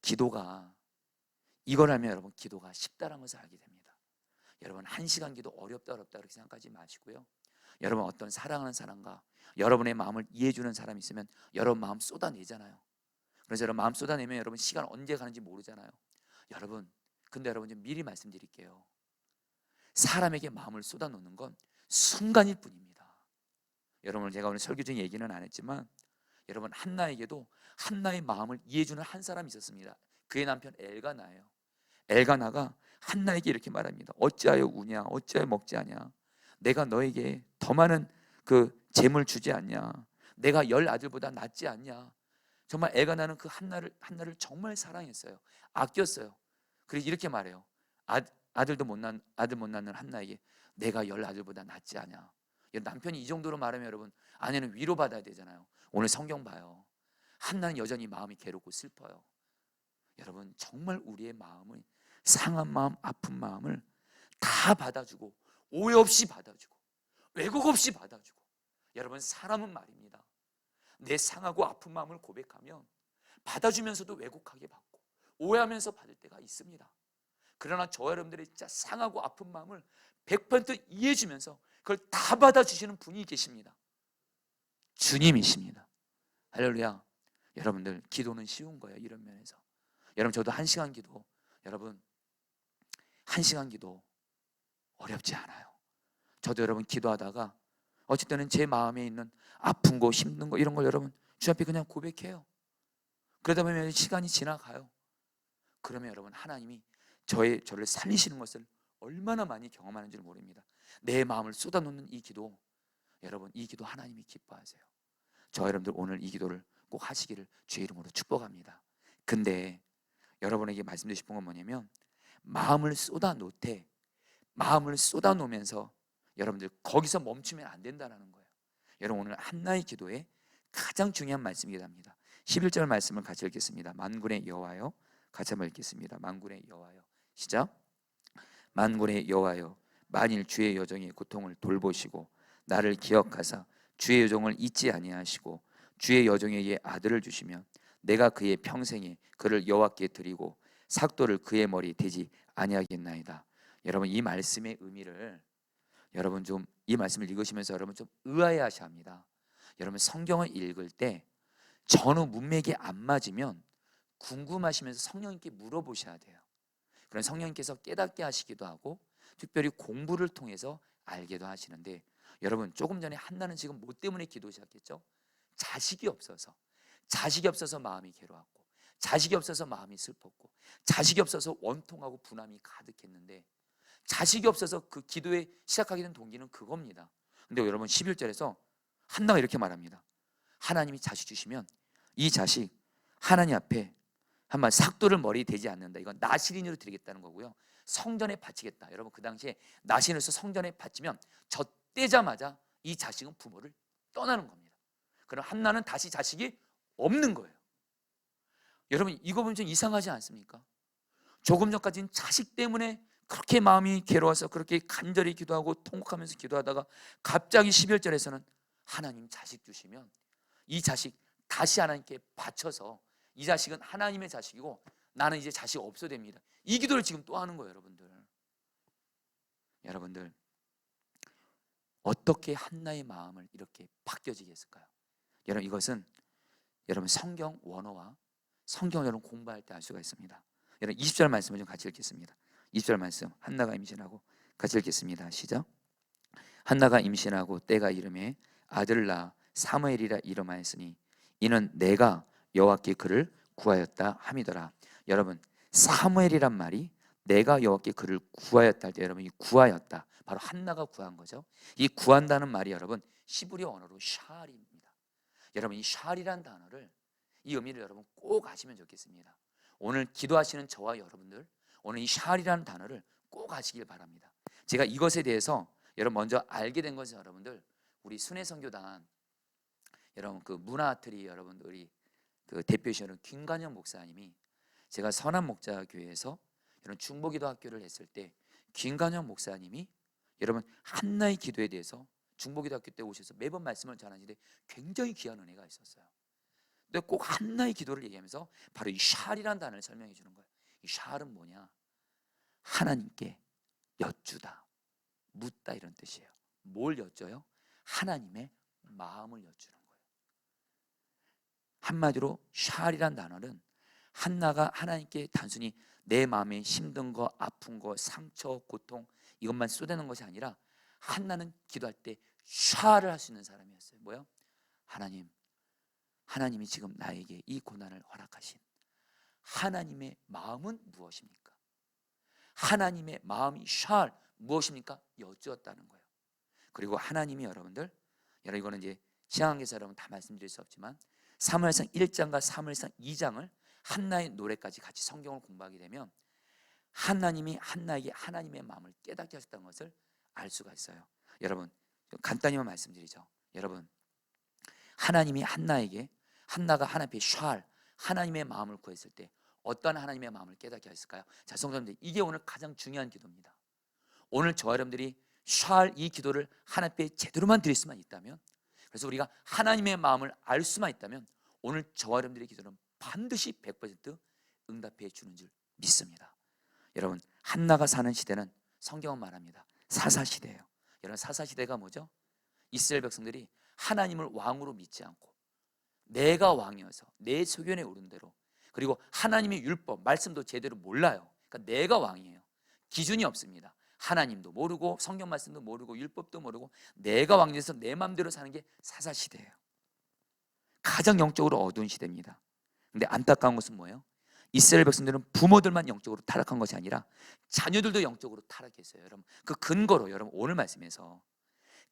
Speaker 1: 기도가, 이걸 알면 여러분 기도가 쉽다는 것을 알게 됩니다. 여러분, 1시간 기도 어렵다 그렇게 생각하지 마시고요. 여러분, 어떤 사랑하는 사람과 여러분의 마음을 이해해주는 사람이 있으면 여러분 마음 쏟아내잖아요. 그래서 여러분 마음 쏟아내면 여러분 시간 언제 가는지 모르잖아요. 근데 여러분 좀 미리 말씀드릴게요. 사람에게 마음을 쏟아놓는 건 순간일 뿐입니다. 여러분, 제가 오늘 설교 중에 얘기는 안 했지만 여러분, 한나에게도 한나의 마음을 이해해주는 한 사람이 있었습니다. 그의 남편 엘가나예요. 엘가나가 한나에게 이렇게 말합니다. 어찌하여 우냐? 어찌하여 먹지 않냐? 내가 너에게 더 많은 그 재물 주지 않냐? 내가 10 아들보다 낫지 않냐? 정말 엘가나는 그 한나를 정말 사랑했어요. 아꼈어요. 그래서 이렇게 말해요. 아들 못 낳는 한나에게 내가 10 아들보다 낫지 않냐? 남편이 이 정도로 말하면 여러분, 아내는 위로받아야 되잖아요. 오늘 성경 봐요. 한나는 여전히 마음이 괴롭고 슬퍼요. 여러분, 정말 우리의 마음을, 상한 마음, 아픈 마음을 다 받아주고, 오해 없이 받아주고, 왜곡 없이 받아주고. 여러분, 사람은 말입니다, 내 상하고 아픈 마음을 고백하면 받아주면서도 왜곡하게 받고 오해하면서 받을 때가 있습니다. 그러나 저와 여러분들의 진짜 상하고 아픈 마음을 100% 이해해주면서 그걸 다 받아주시는 분이 계십니다. 주님이십니다. 할렐루야. 여러분들, 기도는 쉬운 거예요. 이런 면에서 여러분, 저도 1시간 기도, 여러분 1시간 기도 어렵지 않아요. 저도 여러분 기도하다가 어쨌든 제 마음에 있는 아픈 거, 힘든 거, 이런 걸 여러분 주 앞에 그냥 고백해요. 그러다 보면 시간이 지나가요. 그러면 여러분, 하나님이 저를 살리시는 것을 얼마나 많이 경험하는 줄 모릅니다. 내 마음을 쏟아놓는 이 기도, 여러분, 이 기도 하나님이 기뻐하세요. 저 여러분들 오늘 이 기도를 꼭 하시기를 주의 이름으로 축복합니다. 근데 여러분에게 말씀드리고 싶은 건 뭐냐면, 마음을 쏟아놓으면서 여러분들 거기서 멈추면 안 된다는 거예요. 여러분, 오늘 한나의 기도에 가장 중요한 말씀이기도 합니다. 11절 말씀을 같이 읽겠습니다. 만군의 여호와여, 같이 한번 읽겠습니다. 만군의 여호와여, 시작. 만군의 여호와여, 만일 주의 여종의 고통을 돌보시고 나를 기억하사 주의 여종을 잊지 아니하시고 주의 여종에게 아들을 주시면 내가 그의 평생에 그를 여호와께 드리고 삭도를 그의 머리에 대지 아니하겠나이다. 여러분, 이 말씀의 의미를 여러분 좀, 이 말씀을 읽으시면서 여러분 좀 의아해하셔야 합니다. 여러분, 성경을 읽을 때 전후 문맥이 안 맞으면 궁금하시면서 성령님께 물어보셔야 돼요. 그런 성령님께서 깨닫게 하시기도 하고 특별히 공부를 통해서 알게도 하시는데, 여러분, 조금 전에 한나는 지금 뭐 때문에 기도 시작했죠? 자식이 없어서 마음이 괴로웠고, 자식이 없어서 마음이 슬펐고, 자식이 없어서 원통하고 분함이 가득했는데, 자식이 없어서 그 기도에 시작하게 된 동기는 그겁니다. 근데 여러분, 11절에서 한나가 이렇게 말합니다. 하나님이 자식 주시면 이 자식 하나님 앞에 한번 삭도를 머리에 대지 않는다. 이건 나실인으로 드리겠다는 거고요. 성전에 바치겠다. 여러분, 그 당시에 나실인으로서 성전에 바치면 젖대자마자 이 자식은 부모를 떠나는 겁니다. 그럼 한나는 다시 자식이 없는 거예요. 여러분, 이거 보면 좀 이상하지 않습니까? 조금 전까지는 자식 때문에 그렇게 마음이 괴로워서 그렇게 간절히 기도하고 통곡하면서 기도하다가 갑자기 11절에서는 하나님 자식 주시면 이 자식 다시 하나님께 바쳐서 이 자식은 하나님의 자식이고 나는 이제 자식 없어도 됩니다. 이 기도를 지금 또 하는 거예요. 여러분들 어떻게 한나의 마음을 이렇게 바뀌어지게 했을까요? 여러분 이것은 여러분 성경 원어와 성경 여러분 공부할 때 알 수가 있습니다. 여러분 20절 말씀을 좀 같이 읽겠습니다. 20절 말씀 한나가 임신하고 같이 읽겠습니다. 시작. 한나가 임신하고 때가 이름에 아들을 낳아 사무엘이라 이름하였으니 이는 내가 여호와께 그를 구하였다 함이더라. 여러분 사무엘이란 말이 내가 여호와께 그를 구하였다 할 때 여러분 이 구하였다 바로 한나가 구한 거죠. 이 구한다는 말이 여러분 시브리 언어로 샬입니다. 여러분 이 샬이란 단어를 이 의미를 여러분 꼭 아시면 좋겠습니다. 오늘 기도하시는 저와 여러분들 오늘 이 샬이라는 단어를 꼭 아시길 바랍니다. 제가 이것에 대해서 여러분 먼저 알게 된 것은 여러분들 우리 순회선교단 여러분 그 문화아트리 여러분들이 그 대표이시는 김관영 목사님이 제가 선한목자교회에서 여러분 중보기도학교를 했을 때 김관영 목사님이 여러분 한나의 기도에 대해서 중보기도학교 때 오셔서 매번 말씀을 전하시는데 굉장히 귀한 은혜가 있었어요. 근데 꼭 한나의 기도를 얘기하면서 바로 이 샬이라는 단어를 설명해 주는 거예요. 이 샬은 뭐냐? 하나님께 여쭈다, 묻다 이런 뜻이에요. 뭘 여쭤요? 하나님의 마음을 여쭈는 거예요. 한마디로 샬이란 단어는 한나가 하나님께 단순히 내 마음에 힘든 거, 아픈 거, 상처, 고통 이것만 쏟아내는 것이 아니라 한나는 기도할 때 샬을 할 수 있는 사람이었어요. 뭐요? 하나님이 지금 나에게 이 고난을 허락하신 하나님의 마음은 무엇입니까? 하나님의 마음이 샬 무엇입니까? 여쭈었다는 거예요. 그리고 하나님이 여러분 이거는 이제 신약에서 여러분 다 말씀드릴 수 없지만 사무엘상 1장과 사무엘상 2장을 한나의 노래까지 같이 성경을 공부하게 되면 하나님이 한나에게 하나님의 마음을 깨닫게 하셨다는 것을 알 수가 있어요. 여러분 간단히만 말씀드리죠. 여러분 하나님이 한나가 하나님 앞에 샬 하나님의 마음을 구했을 때 어떤 하나님의 마음을 깨닫게 하셨을까요? 자, 성도님들 이게 오늘 가장 중요한 기도입니다. 오늘 저와 여러분들이 샬 이 기도를 하나님 앞에 제대로만 드릴 수만 있다면 그래서 우리가 하나님의 마음을 알 수만 있다면 오늘 저와 여러분들의 기도는 반드시 100% 응답해 주는 줄 믿습니다. 여러분 한나가 사는 시대는 성경은 말합니다. 사사시대예요. 여러분 사사시대가 뭐죠? 이스라엘 백성들이 하나님을 왕으로 믿지 않고 내가 왕이어서 내 소견에 오른 대로 그리고 하나님의 율법 말씀도 제대로 몰라요. 그러니까 내가 왕이에요. 기준이 없습니다. 하나님도 모르고 성경 말씀도 모르고 율법도 모르고 내가 왕이어서 내 마음대로 사는 게 사사시대예요. 가장 영적으로 어두운 시대입니다. 근데 안타까운 것은 뭐예요? 이스라엘 백성들은 부모들만 영적으로 타락한 것이 아니라 자녀들도 영적으로 타락했어요. 여러분 그 근거로 여러분 오늘 말씀에서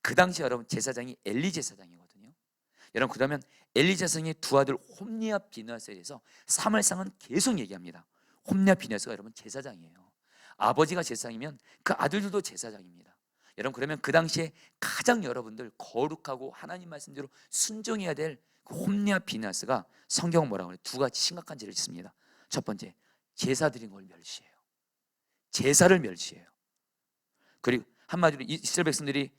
Speaker 1: 그 당시 여러분 제사장이 엘리 제사장이거든요. 여러분 그러면 엘리 제사장의 두 아들 홈리와 비느하스에 대해서 사무엘상은 계속 얘기합니다. 홈리와 비느하스가 여러분 제사장이에요. 아버지가 제사장이면 그 아들들도 제사장입니다. 여러분 그러면 그 당시에 가장 여러분들 거룩하고 하나님 말씀대로 순종해야 될 그 홈리와 비느하스가 성경은 뭐라고 그래요? 두 가지 심각한 죄를 짓습니다. 첫 번째 제사 드린 걸 멸시해요. 제사를 멸시해요. 그리고 한마디로 이스라엘 백성들이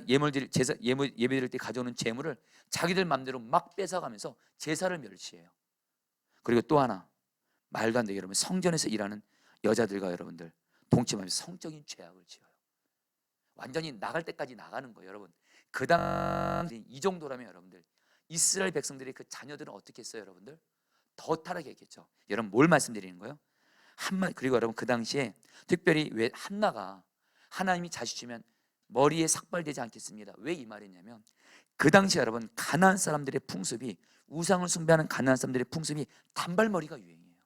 Speaker 1: 예배 드릴 때 가져오는 제물을 자기들 맘대로 막 뺏어가면서 제사를 멸시해요. 그리고 또 하나 말도 안 되게 여러분 성전에서 일하는 여자들과 여러분들 동침하면서 성적인 죄악을 지어요. 완전히 나갈 때까지 나가는 거예요. 여러분 그 당시 이 정도라면 여러분들 이스라엘 백성들의 그 자녀들은 어떻게 했어요? 여러분들 더 타락했겠죠. 여러분 뭘 말씀드리는 거예요? 그리고 여러분 그 당시에 특별히 왜 한나가 하나님이 자식 주면 머리에 삭발되지 않겠습니다. 왜 이 말이냐면 그 당시 여러분 가나안 사람들의 풍습이 우상을 숭배하는 가나안 사람들의 풍습이 단발머리가 유행이에요.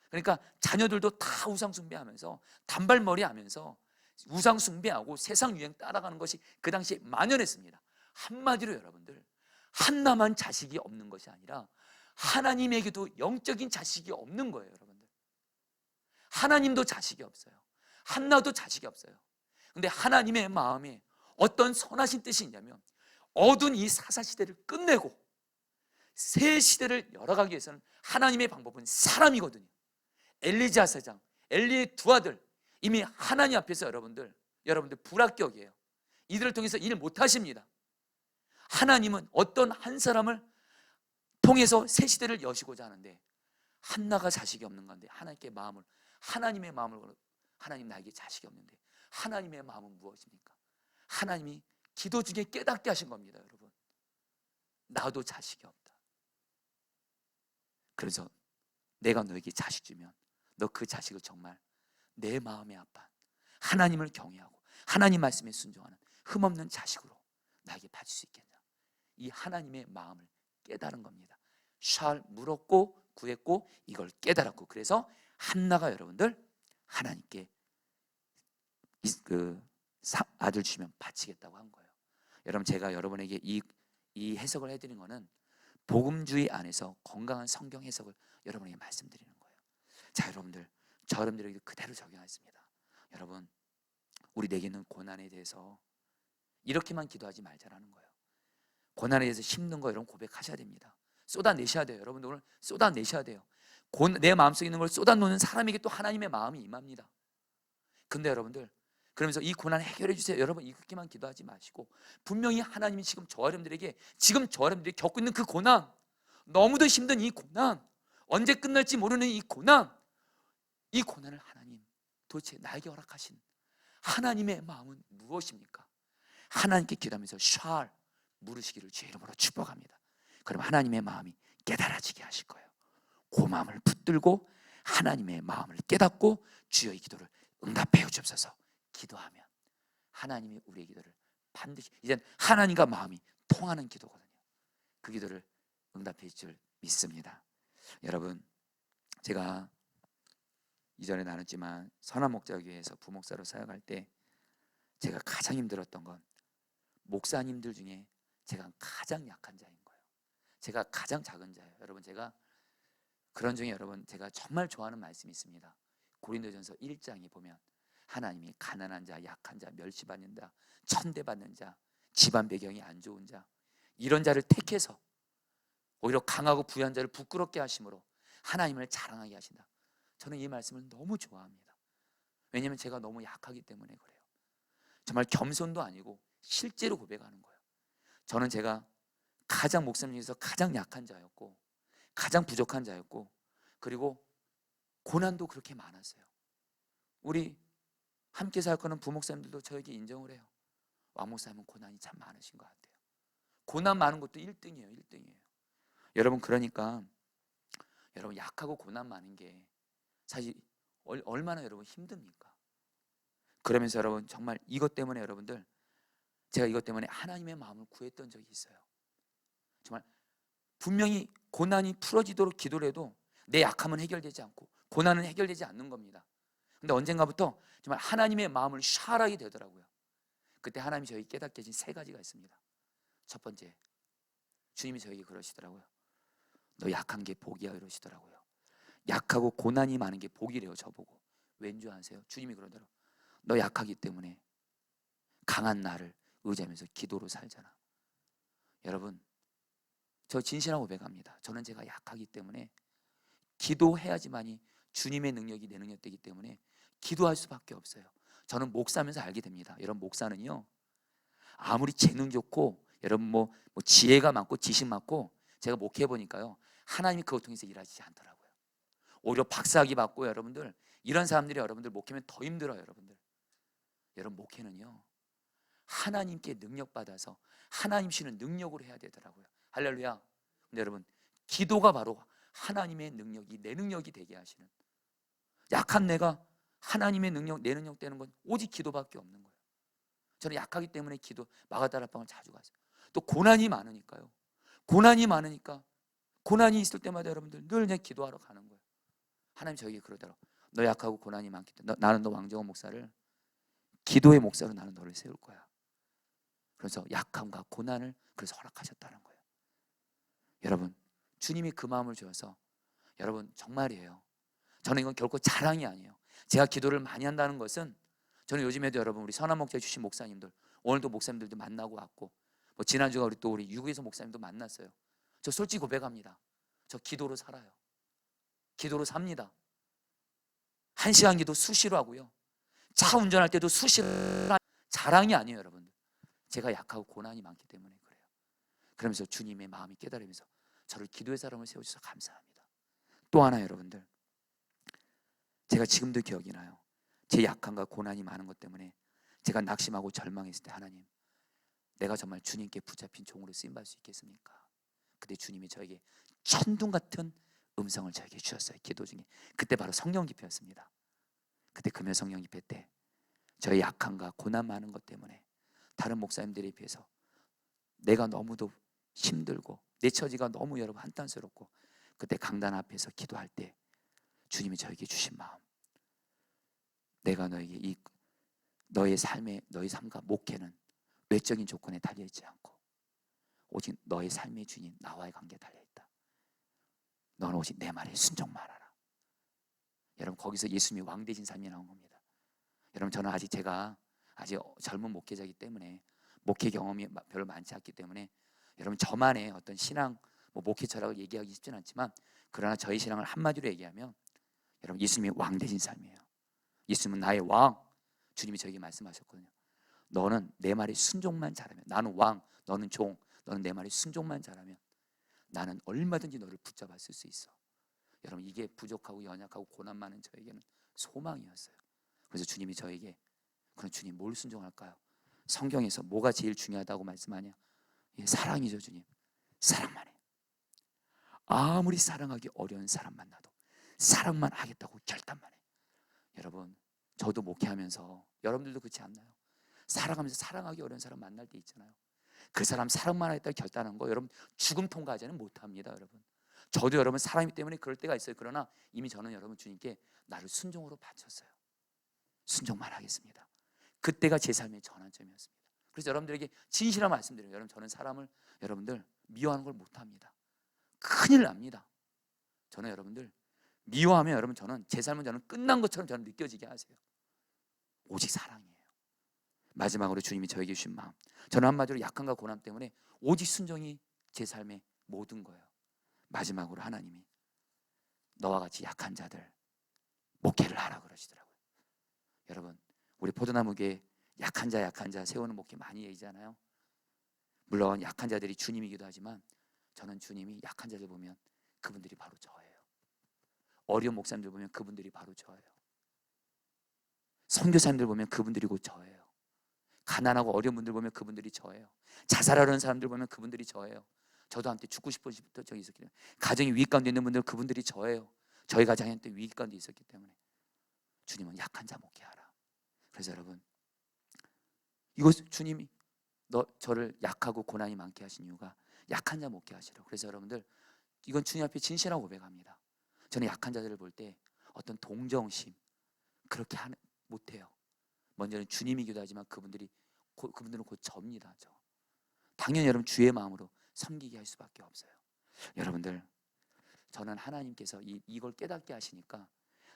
Speaker 1: 그러니까 자녀들도 다 우상 숭배하면서 단발머리 하면서 우상 숭배하고 세상 유행 따라가는 것이 그 당시에 만연했습니다. 한마디로 여러분들 한나만 자식이 없는 것이 아니라 하나님에게도 영적인 자식이 없는 거예요. 여러분들 하나님도 자식이 없어요. 한나도 자식이 없어요. 근데 하나님의 마음에 어떤 선하신 뜻이 있냐면 어두운 이 사사시대를 끝내고 새 시대를 열어가기 위해서는 하나님의 방법은 사람이거든요. 엘리자 세장, 엘리의 두 아들 이미 하나님 앞에서 여러분들 불합격이에요. 이들을 통해서 일 못하십니다. 하나님은 어떤 한 사람을 통해서 새 시대를 여시고자 하는데 한나가 자식이 없는 건데 하나님의 마음을 하나님 나에게 자식이 없는데 하나님의 마음은 무엇입니까? 하나님이 기도 중에 깨닫게 하신 겁니다. 여러분, 나도 자식이 없다. 그래서 내가 너에게 자식 주면 너 그 자식을 정말 내 마음의 아빠 하나님을 경외하고 하나님 말씀에 순종하는 흠없는 자식으로 나에게 받을 수 있겠냐. 이 하나님의 마음을 깨달은 겁니다. 샬 물었고 구했고 이걸 깨달았고, 그래서 한나가 여러분들 하나님께 아들 주시면 바치겠다고 한 거예요. 여러분, 제가 여러분에게 이 해석을 해드린 거는 복음주의 안에서 건강한 성경 해석을 여러분에게 말씀드리는 거예요. 자, 여러분들, 저 여러분들에게 그대로 적용하겠습니다. 여러분, 우리 내게는 고난에 대해서 이렇게만 기도하지 말자라는 거예요. 고난에 대해서 힘든 거 여러분 고백하셔야 됩니다. 쏟아내셔야 돼요. 여러분들 오늘 쏟아내셔야 돼요. 내 마음속에 있는 걸 쏟아놓는 사람에게 또 하나님의 마음이 임합니다. 근데 여러분들, 그러면서 이 고난 해결해 주세요, 여러분 이렇게만 기도하지 마시고, 분명히 하나님이 지금 저 여러분들이 겪고 있는 그 고난, 너무도 힘든 이 고난, 언제 끝날지 모르는 이 고난을 하나님, 도대체 나에게 허락하신 하나님의 마음은 무엇입니까? 하나님께 기도하면서 샬 물으시기를 주의 이름으로 축복합니다. 그럼 하나님의 마음이 깨달아지게 하실 거예요. 그 마음을 붙들고 하나님의 마음을 깨닫고 주여 이 기도를 응답해 주옵소서 기도하면 하나님이 우리의 기도를 반드시, 이젠 하나님과 마음이 통하는 기도거든요. 그 기도를 응답해 줄 믿습니다. 여러분, 제가 이전에 나눴지만 선한목자교회에서 부목사로 사역할 때 제가 가장 힘들었던 건 목사님들 중에 제가 가장 약한 자인 거예요. 제가 가장 작은 자예요. 여러분, 제가 그런 중에 여러분 제가 정말 좋아하는 말씀이 있습니다. 고린도전서 1장에 보면 하나님이 가난한 자, 약한 자, 멸시받는 자, 천대받는 자, 집안 배경이 안 좋은 자, 이런 자를 택해서 오히려 강하고 부유한 자를 부끄럽게 하심으로 하나님을 자랑하게 하신다. 저는 이 말씀을 너무 좋아합니다. 왜냐하면 제가 너무 약하기 때문에 그래요. 정말 겸손도 아니고 실제로 고백하는 거예요. 저는 제가 가장 목사님 중에서 가장 약한 자였고 가장 부족한 자였고, 그리고 고난도 그렇게 많았어요. 우리 함께 사역하는 부목사님들도 저에게 인정을 해요. 왕 목사님은 고난이 참 많으신 것 같아요. 고난 많은 것도 1등이에요. 1등이에요. 여러분, 그러니까 여러분 약하고 고난 많은 게 사실 얼마나 여러분 힘듭니까? 그러면서 여러분 정말 이것 때문에 여러분들, 제가 이것 때문에 하나님의 마음을 구했던 적이 있어요. 정말 분명히 고난이 풀어지도록 기도를 해도 내 약함은 해결되지 않고 고난은 해결되지 않는 겁니다. 근데 언젠가부터 정말 하나님의 마음을 샤라게 되더라고요. 그때 하나님이 저에게 깨닫게 해준 3가지가 있습니다. 첫 번째, 주님이 저에게 그러시더라고요. 너 약한 게 복이야 이러시더라고요. 약하고 고난이 많은 게 복이래요. 저보고. 왠지 아세요? 주님이 그러더라고요. 너 약하기 때문에 강한 나를 의지하면서 기도로 살잖아. 여러분, 저 진실하고 고백합니다. 저는 제가 약하기 때문에 기도해야지만이 주님의 능력이 내 능력 되기 때문에 기도할 수밖에 없어요. 저는 목사하면서 알게 됩니다. 여러분, 목사는요 아무리 재능 좋고 여러분 뭐 지혜가 많고 지식 많고 제가 목회해 보니까요 하나님이 그것 통해서 일하시지 않더라고요. 오히려 박사학위 받고 여러분들 이런 사람들이 여러분들 목회면 더 힘들어요. 여러분 목회는요 하나님께 능력 받아서 하나님 주시는 능력으로 해야 되더라고요. 할렐루야. 근데 여러분, 기도가 바로 하나님의 능력이 내 능력이 되게 하시는, 약한 내가 하나님의 능력, 내 능력 되는 건 오직 기도밖에 없는 거예요. 저는 약하기 때문에 기도 마가다락방을 자주 갔어요. 또 고난이 많으니까요. 고난이 있을 때마다 여러분들 늘 그냥 기도하러 가는 거예요. 하나님 저에게 그러더라고요. 너 약하고 고난이 많기 때문에 나는 너 왕정원 목사를 기도의 목사로 나는 너를 세울 거야. 그래서 약함과 고난을 그래서 허락하셨다는 거예요. 여러분, 주님이 그 마음을 주어서 여러분 정말이에요. 저는 이건 결코 자랑이 아니에요. 제가 기도를 많이 한다는 것은 저는 요즘에도 여러분 우리 선한목자 주신 목사님들, 오늘도 목사님들도 만나고 왔고 지난주가 우리 유구에서 목사님도 만났어요. 저 솔직히 고백합니다. 저 기도로 살아요. 기도로 삽니다. 1시간 기도 수시로 하고요. 차 운전할 때도 수시로. 자랑이 아니에요, 여러분. 제가 약하고 고난이 많기 때문에 그래요. 그러면서 주님의 마음이 깨달으면서 저를 기도의 사람을 세워주셔서 감사합니다. 또 하나, 여러분들, 제가 지금도 기억이 나요. 제 약함과 고난이 많은 것 때문에 제가 낙심하고 절망했을 때, 하나님, 내가 정말 주님께 붙잡힌 종으로 쓰임받을 수 있겠습니까? 그때 주님이 저에게 천둥 같은 음성을 저에게 주셨어요. 기도 중에. 그때 바로 성령 집회였습니다. 그때 금요 성령 집회 때 저의 약함과 고난 많은 것 때문에 다른 목사님들에 비해서 내가 너무도 힘들고 내 처지가 너무 여러분 한탄스럽고, 그때 강단 앞에서 기도할 때 주님이 저에게 주신 마음, 내가 너에게 너의 삶과 목회는 외적인 조건에 달려있지 않고 오직 너의 삶의 주님 나와의 관계에 달려있다. 너는 오직 내 말에 순종만 하라. 여러분, 거기서 예수님이 왕 되신 삶이 나온 겁니다. 여러분, 저는 제가 아직 젊은 목회자이기 때문에 목회 경험이 별로 많지 않기 때문에 여러분, 저만의 어떤 신앙, 목회 철학을 얘기하기 쉽지는 않지만, 그러나 저희 신앙을 한마디로 얘기하면 여러분, 예수님이 왕 되신 삶이에요. 예수님은 나의 왕. 주님이 저에게 말씀하셨거든요. 너는 내 말에 순종만 잘하면, 나는 왕, 너는 종, 너는 내 말에 순종만 잘하면 나는 얼마든지 너를 붙잡아 쓸 수 있어. 여러분, 이게 부족하고 연약하고 고난 많은 저에게는 소망이었어요. 그래서 주님이 저에게, 그럼 주님 뭘 순종할까요? 성경에서 뭐가 제일 중요하다고 말씀하냐? 사랑이죠. 주님, 사랑만 해. 아무리 사랑하기 어려운 사람 만나도 사랑만 하겠다고 결단만 해. 여러분, 저도 목회하면서 여러분들도 그렇지 않나요? 살아가면서 사랑하기 어려운 사람 만날 때 있잖아요. 그 사람 사랑만 하겠다고 결단한 거 여러분 죽음 통과하지는 못합니다. 여러분, 저도 여러분 사람이기 때문에 그럴 때가 있어요. 그러나 이미 저는 여러분 주님께 나를 순종으로 바쳤어요. 순종만 하겠습니다. 그때가 제 삶의 전환점이었습니다. 그래서 여러분들에게 진실한 말씀드려요. 여러분, 저는 사람을 여러분들 미워하는 걸 못합니다. 큰일 납니다. 저는 여러분들 미워하면 여러분, 제 삶은 끝난 것처럼 저는 느껴지게 하세요. 오직 사랑이에요. 마지막으로 주님이 저에게 주신 마음, 저는 한마디로 약함과 고난 때문에 오직 순종이 제 삶의 모든 거예요. 마지막으로 하나님이 너와 같이 약한 자들 목회를 하라 그러시더라고요. 여러분, 우리 포도나무교회 약한 자 세우는 목회 많이 얘기잖아요. 물론 약한 자들이 주님이기도 하지만 저는 주님이 약한 자들 보면 그분들이 바로 저예요. 어려운 목사님들 보면 그분들이 바로 저예요. 선교사님들 보면 그분들이 곧 저예요. 가난하고 어려운 분들 보면 그분들이 저예요. 자살하려는 사람들 보면 그분들이 저예요. 저도 한때 죽고 싶었던 적이 있었기 때문에, 가정이 위기 가운데 있는 분들 그분들이 저예요. 저희 가정이 한때 위기 가운데 있었기 때문에 주님은 약한 자 목회하라. 그래서 여러분, 이것 주님이 저를 약하고 고난이 많게 하신 이유가 약한 자 목회하시라고. 그래서 여러분들, 이건 주님 앞에 진실하고 고백합니다. 저는 약한 자들을 볼 때 어떤 동정심 그렇게 못해요. 먼저는 주님이기도 하지만 그분들은 곧 접니다. 당연히 여러분 주의 마음으로 섬기게 할 수밖에 없어요. 여러분들, 저는 하나님께서 이걸 깨닫게 하시니까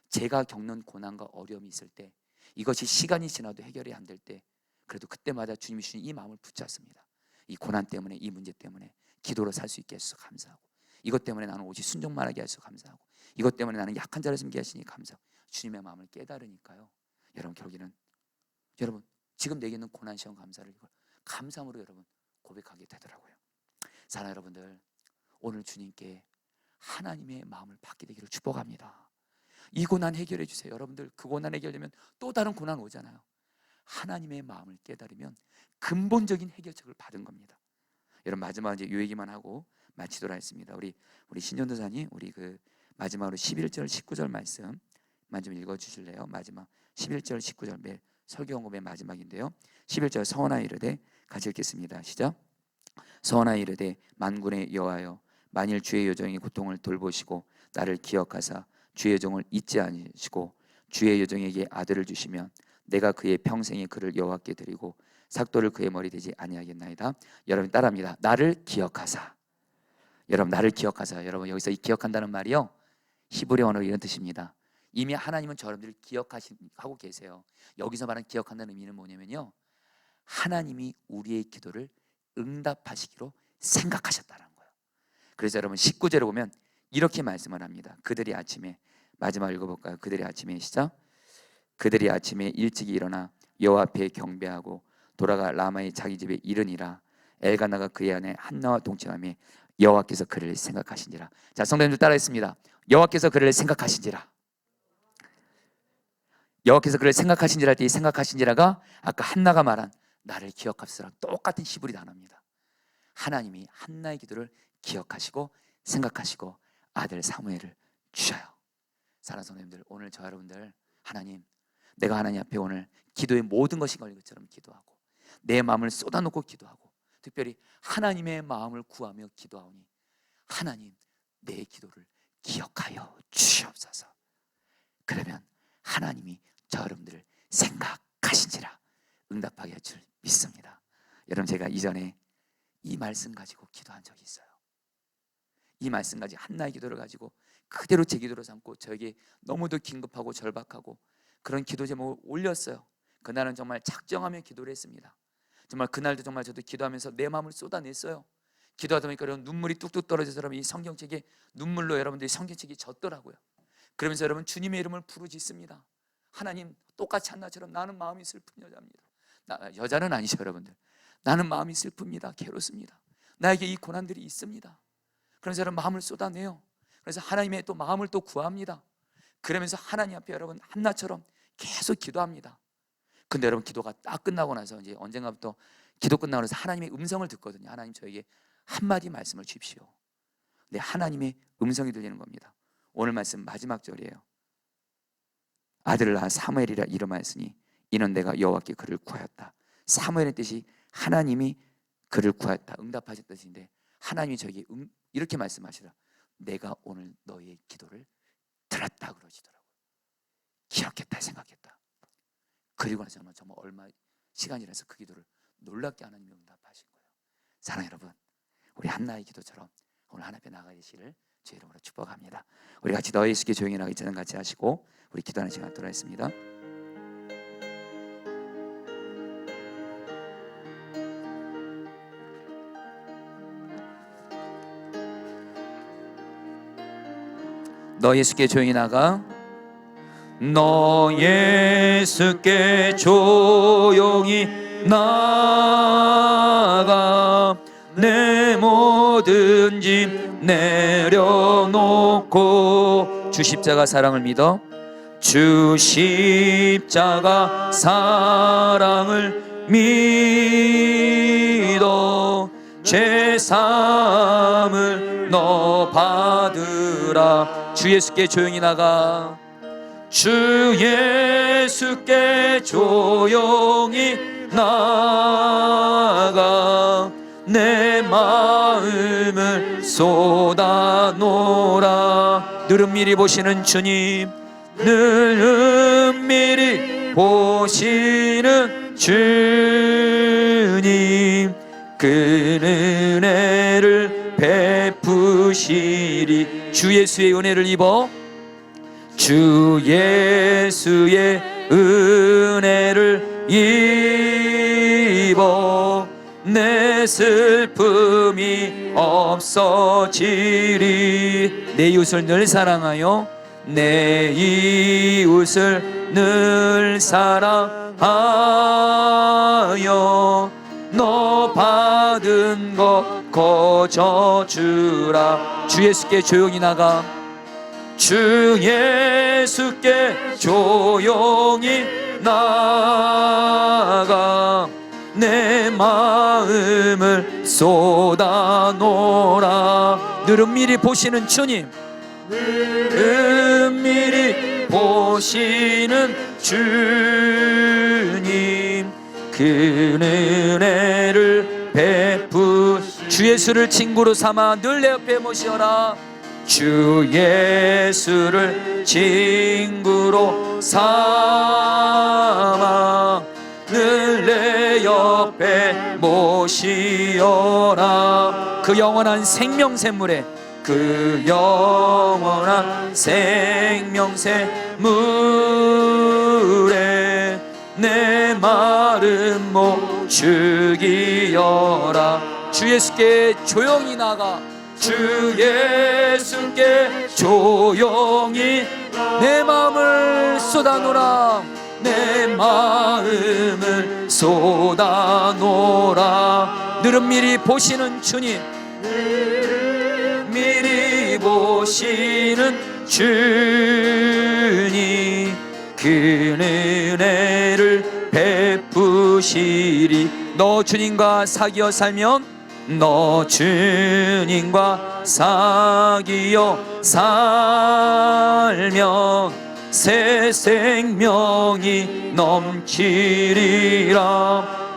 Speaker 1: 제가 겪는 고난과 어려움이 있을 때, 이것이 시간이 지나도 해결이 안 될 때, 그래도 그때마다 주님이 주신 이 마음을 붙잡습니다. 이 고난 때문에, 이 문제 때문에 기도로 살 수 있게 해주셔서 감사하고, 이것 때문에 나는 오직 순종만 하게 하셔서 감사하고, 이것 때문에 나는 약한 자를 섬기게 하시니 감사하고, 주님의 마음을 깨달으니까요, 여러분 결국에는 여러분 지금 내게 있는 고난 시험 감사를 이걸 감사함으로 여러분 고백하게 되더라고요. 사랑하는 여러분들, 오늘 주님께 하나님의 마음을 받게 되기를 축복합니다. 이 고난 해결해 주세요. 여러분들, 그 고난 해결되면 또 다른 고난 오잖아요. 하나님의 마음을 깨달으면 근본적인 해결책을 받은 겁니다. 여러분, 마지막 이제 요 얘기만 하고 마치도록 하겠습니다. 우리 신전도사님, 우리 마지막으로 11절 19절 말씀만 좀 읽어 주실래요? 마지막 11절 19절 매 설교 언급의 마지막인데요. 11절 서원하여 이르되, 같이 읽겠습니다. 시작. 서원하여 이르되 만군의 여호와여, 만일 주의 여종의 고통을 돌보시고 나를 기억하사 주의 여종을 잊지 않으시고 주의 여종에게 아들을 주시면 내가 그의 평생에 그를 여호와께 드리고 삭도를 그의 머리 되지 아니하겠나이다. 여러분 따라합니다. 나를 기억하사. 여러분, 나를 기억하사. 여러분, 여기서 이 기억한다는 말이요, 히브리 언어로 이런 뜻입니다. 이미 하나님은 여러분들을 기억하고 계세요. 여기서 말하는 기억한다는 의미는 뭐냐면요, 하나님이 우리의 기도를 응답하시기로 생각하셨다는 거예요. 그래서 여러분 19절에 보면 이렇게 말씀을 합니다. 그들이 아침에 마지막 읽어볼까요? 그들이 아침에 시작. 그들이 아침에 일찍이 일어나 여호와 앞에 경배하고 돌아가 라마의 자기 집에 이르니라. 엘가나가 그의 아내 한나와 동침하며 여호와께서 그를 생각하신지라. 자, 성도님들 따라했습니다. 여호와께서 그를 생각하신지라. 여호와께서 그를 생각하신지라 할 때 이 생각하신지라가 아까 한나가 말한 나를 기억합시다랑 똑같은 히브리 단어입니다. 하나님이 한나의 기도를 기억하시고 생각하시고 아들 사무엘을 주셔요. 사랑하는 성도님들, 오늘 저 여러분들, 하나님, 내가 하나님 앞에 오늘 기도의 모든 것이 걸린 것처럼 기도하고 내 마음을 쏟아놓고 기도하고 특별히 하나님의 마음을 구하며 기도하오니 하나님, 내 기도를 기억하여 주시옵소서. 그러면 하나님이 저 여러분들을 생각하신지라 응답하게 할 줄 믿습니다. 여러분, 제가 이전에 이 말씀 가지고 기도한 적이 있어요. 이 말씀 가지고 한나의 기도를 가지고 그대로 제 기도로 삼고 저에게 너무도 긴급하고 절박하고 그런 기도 제목을 올렸어요. 그날은 정말 작정하며 기도를 했습니다. 정말 그날도 정말 저도 기도하면서 내 마음을 쏟아냈어요. 기도하다 보니까 여러분 눈물이 뚝뚝 떨어져서 여러분 이 성경책에 눈물로 여러분들이 성경책이 젖더라고요. 그러면서 여러분 주님의 이름을 부르짖습니다. 하나님, 똑같이 한나처럼 나는 마음이 슬픈 여자입니다. 여자는 아니죠 여러분들. 나는 마음이 슬픕니다. 괴롭습니다. 나에게 이 고난들이 있습니다. 그러면서 여러분 마음을 쏟아내요. 그래서 하나님의 또 마음을 또 구합니다. 그러면서 하나님 앞에 여러분 한나처럼 계속 기도합니다. 근데 여러분 기도가 딱 끝나고 나서 이제 언젠가부터 기도 끝나고 나서 하나님의 음성을 듣거든요. 하나님, 저에게 한마디 말씀을 주십시오. 네, 하나님의 음성이 들리는 겁니다. 오늘 말씀 마지막 절이에요. 아들을 낳아 사무엘이라 이름하였으니 이는 내가 여호와께 그를 구하였다. 사무엘의 뜻이 하나님이 그를 구하였다, 응답하셨다는 뜻인데 하나님이 저에게 이렇게 말씀하시더라. 내가 오늘 너의 기도를 들었다 그러시더라고요. 기억했다 생각했다. 그리고 나서 정말 얼마 시간이 지나서 그 기도를 놀랍게 하나님이 응답하신 거예요. 사랑하는 여러분, 우리 한나의 기도처럼 오늘 하나님 앞에 나가 계시기를 주의 이름으로 축복합니다. 우리 같이 너 예수께 조용히 나가 있자는 같이 하시고 우리 기도하는 시간 돌아있습니다. 너 예수께 조용히 나가. 너 예수께 조용히 나가. 내 모든 짐 내려놓고 주 십자가 사랑을 믿어. 주 십자가 사랑을 믿어. 죄사함을 너 받으라. 주 예수께 조용히 나가. 주 예수께 조용히 나가. 내 마음을 쏟아놓으라. 늘 은밀히 보시는 주님, 늘 은밀히 보시는 주님, 그 은혜를 베푸시리. 주 예수의 은혜를 입어. 주 예수의 은혜를 입어. 내 슬픔이 없어지리. 내 이웃을 늘 사랑하여. 내 이웃을 늘 사랑하여. 너 받은 것 거저 주라. 주 예수께 조용히 나가. 주 예수께 조용히 나가. 내 마음을 쏟아놓으라. 늘 은밀히 보시는 주님, 은밀히 보시는 주님, 그 은혜를 베푸. 주 예수를 친구로 삼아 늘 내 옆에 모시어라. 주 예수를 친구로 삼아 늘 내 옆에 모시어라. 그 영원한 생명샘물에, 그 영원한 생명샘물에 내 마른 목 죽이어라. 주 예수께 조용히 나가. 주 예수께 조용히 내 마음을 쏟아놓으라. 내 마음을 쏟아놓으라. 늘은 미리 보시는 주님, 미리 보시는 주님, 그 은혜를 베푸시리. 너 주님과 사귀어 살면, 너 주님과 사귀어 살면 새 생명이 넘치리라.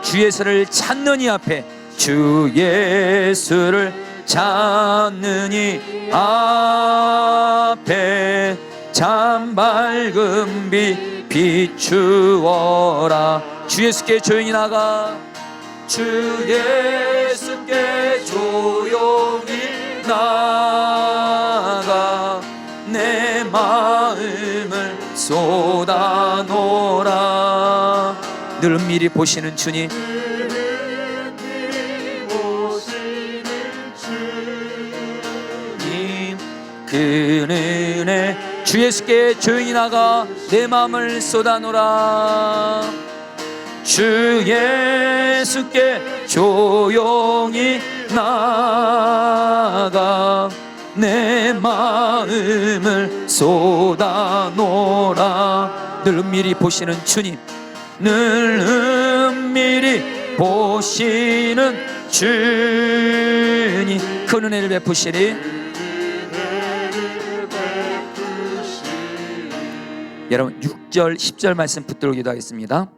Speaker 1: 주 예수를 찾는 이 앞에, 주 예수를 찾는 이 앞에 참 밝은 빛 비추어라. 주 예수께 조용히 나가. 주 예수께 조용히 나가. 내 마음을 쏟아놓으라. 늘 미리 보시는 주님, 그 은혜. 주 예수께 조용히 나가. 내 마음을 쏟아놓으라. 주 예수께 조용히 나가. 내 마음을 쏟아놓으라. 늘 은밀히 보시는 주님, 늘 은밀히 보시는 주님, 그 은혜를 베푸시리. 여러분 6절 10절 말씀 붙들고 기도하겠습니다.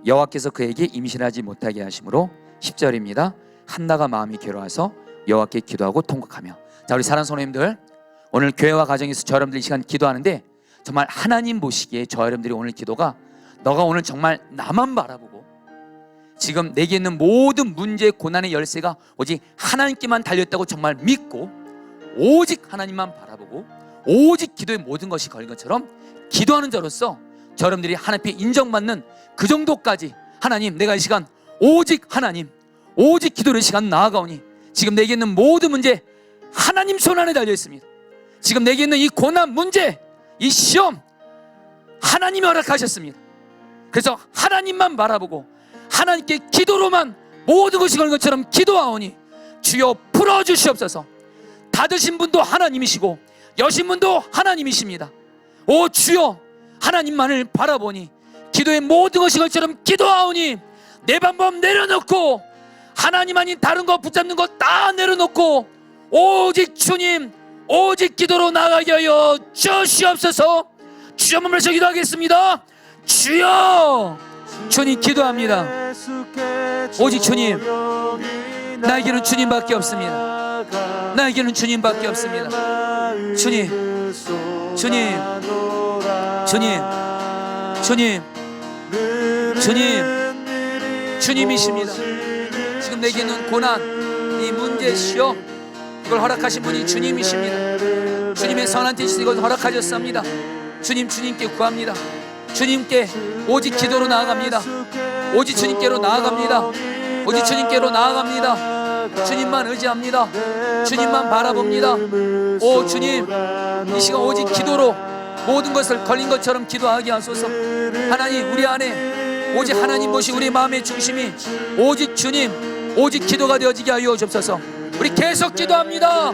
Speaker 1: 여호와께서 그에게 임신하지 못하게 하심으로. 10절입니다. 한나가 마음이 괴로워서 여호와께 기도하고 통곡하며. 자, 우리 사랑하는 성도님들, 오늘 교회와 가정에서 저 여러분들 이 시간 기도하는데 정말 하나님 보시기에 저 여러분들이 오늘 기도가, 너가 오늘 정말 나만 바라보고 지금 내게 있는 모든 문제 고난의 열쇠가 오직 하나님께만 달렸다고 정말 믿고 오직 하나님만 바라보고 오직 기도의 모든 것이 걸린 것처럼 기도하는 자로서 저 여러분들이 하나님께 인정받는 그 정도까지, 하나님 내가 이 시간 오직 하나님, 오직 기도의 시간 나아가오니 지금 내게 있는 모든 문제 하나님 손 안에 달려 있습니다. 지금 내게 있는 이 고난 문제, 이 시험 하나님이 허락하셨습니다. 그래서 하나님만 바라보고 하나님께 기도로만 모든 것이 걸린 것처럼 기도하오니 주여 풀어주시옵소서. 닫으신 분도 하나님이시고 여신 분도 하나님이십니다. 오 주여, 하나님만을 바라보니 기도의 모든 것이 것처럼 기도하오니 내 방법 내려놓고 하나님 아닌 다른 거 붙잡는 거 다 내려놓고 오직 주님, 오직 기도로 나가게 하여 주시옵소서. 주여 한번 기도하겠습니다. 주여, 주님 기도합니다. 오직 주님, 나에게는 주님밖에 없습니다. 나에게는 주님밖에 없습니다. 주님, 주님, 주님, 주님, 주님, 주님이십니다. 지금 내게 있는 고난, 이 문제, 시험, 이걸 허락하신 분이 주님이십니다. 주님의 선한 뜻이 이걸 허락하셨습니다. 주님, 주님께 구합니다. 주님께 오직 기도로 나아갑니다. 오직 주님께로 나아갑니다. 오직 주님께로 나아갑니다. 주님만 의지합니다. 주님만 바라봅니다. 오 주님, 이 시간 오직 기도로 모든 것을 걸린 것처럼 기도하게 하소서. 하나님, 우리 안에 오직 하나님 보시 우리 마음의 중심이 오직 주님, 오직 기도가 되어지게 하여 주옵소서. 우리 계속 기도합니다.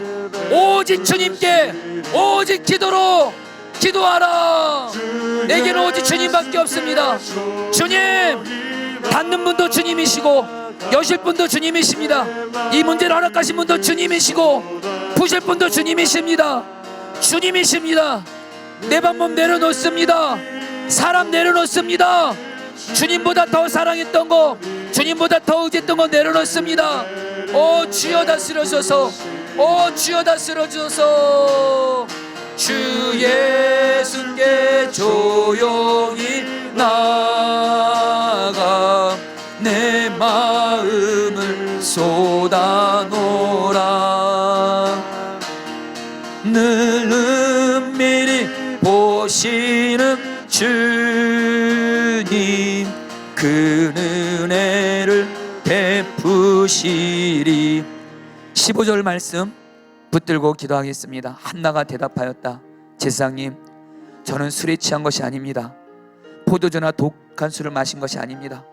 Speaker 1: 오직 주님께, 오직 기도로 기도하라. 내게는 오직 주님밖에 없습니다. 주님, 닫는 분도 주님이시고 여실 분도 주님이십니다. 이 문제를 허락하신 분도 주님이시고 푸실 분도 주님이십니다. 주님이십니다. 내 방법 내려놓습니다. 사람 내려놓습니다. 주님보다 더 사랑했던 거, 주님보다 더 의지했던 거 내려놓습니다. 오 주여 다스려주소서. 오 주여 다스려주소서. 주 예수께 조용히 나아가 내 마음을 쏟아놓으라. 늘 은밀히 보시는 주님, 그 은혜를 베푸시리. 15절 말씀 붙들고 기도하겠습니다. 한나가 대답하였다. 제사장님, 저는 술에 취한 것이 아닙니다. 포도주나 독한 술을 마신 것이 아닙니다.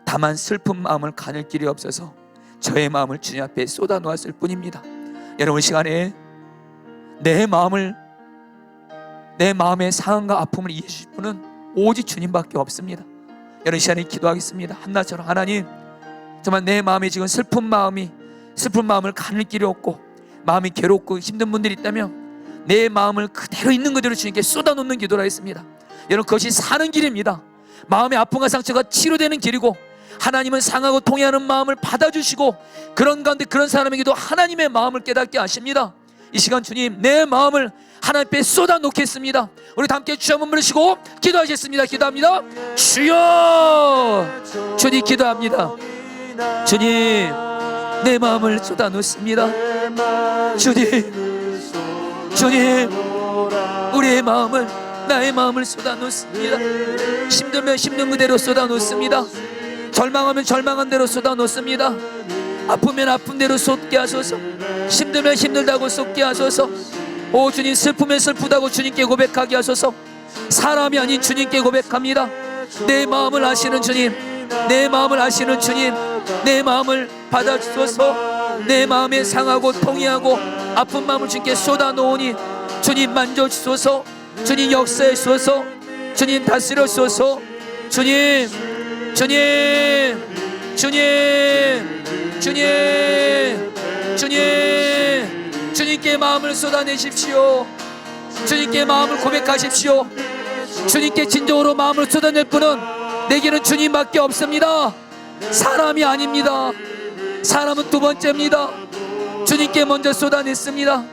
Speaker 1: 다만 슬픈 마음을 가눌 길이 없어서 저의 마음을 주님 앞에 쏟아 놓았을 뿐입니다. 여러분, 이 시간에 내 마음의 상함과 아픔을 이해해 주실 분은 오직 주님밖에 없습니다. 여러분, 이 시간에 기도하겠습니다. 한나처럼 하나님, 정말 내 마음에 지금 슬픈 마음을 가눌 길이 없고 마음이 괴롭고 힘든 분들이 있다면 내 마음을 그대로 있는 그대로 주님께 쏟아놓는 기도라 했습니다. 여러분, 그것이 사는 길입니다. 마음의 아픔과 상처가 치료되는 길이고, 하나님은 상하고 통해하는 마음을 받아주시고, 그런 가운데 그런 사람에게도 하나님의 마음을 깨닫게 하십니다. 이 시간 주님, 내 마음을 하나님 앞에 쏟아놓겠습니다. 우리 다 함께 주여 한번 부르시고 기도하겠습니다. 기도합니다. 주여, 주님 기도합니다. 주님, 내 마음을 쏟아놓습니다. 주님, 우리의 마음을, 나의 마음을 쏟아놓습니다. 힘들면 힘든 그대로 쏟아놓습니다. 절망하면 절망한 대로 쏟아놓습니다. 아프면 아픈 대로 쏟게 하소서. 힘들면 힘들다고 쏟게 하소서. 오 주님, 슬프면 슬프다고 주님께 고백하게 하소서. 사람이 아닌 주님께 고백합니다. 내 마음을 아시는 주님, 내 마음을 아시는 주님, 내 마음을 받아주소서. 내 마음에 상하고 통해하고 아픈 마음을 주님께 쏟아놓으니 주님 만져주소서. 주님 역사하소서. 주님 다스려소서. 주님, 주님께 마음을 쏟아내십시오. 주님께 마음을 고백하십시오. 주님께 진정으로 마음을 쏟아낼 분은 내게는 주님밖에 없습니다. 사람이 아닙니다. 사람은 두 번째입니다. 주님께 먼저 쏟아냈습니다.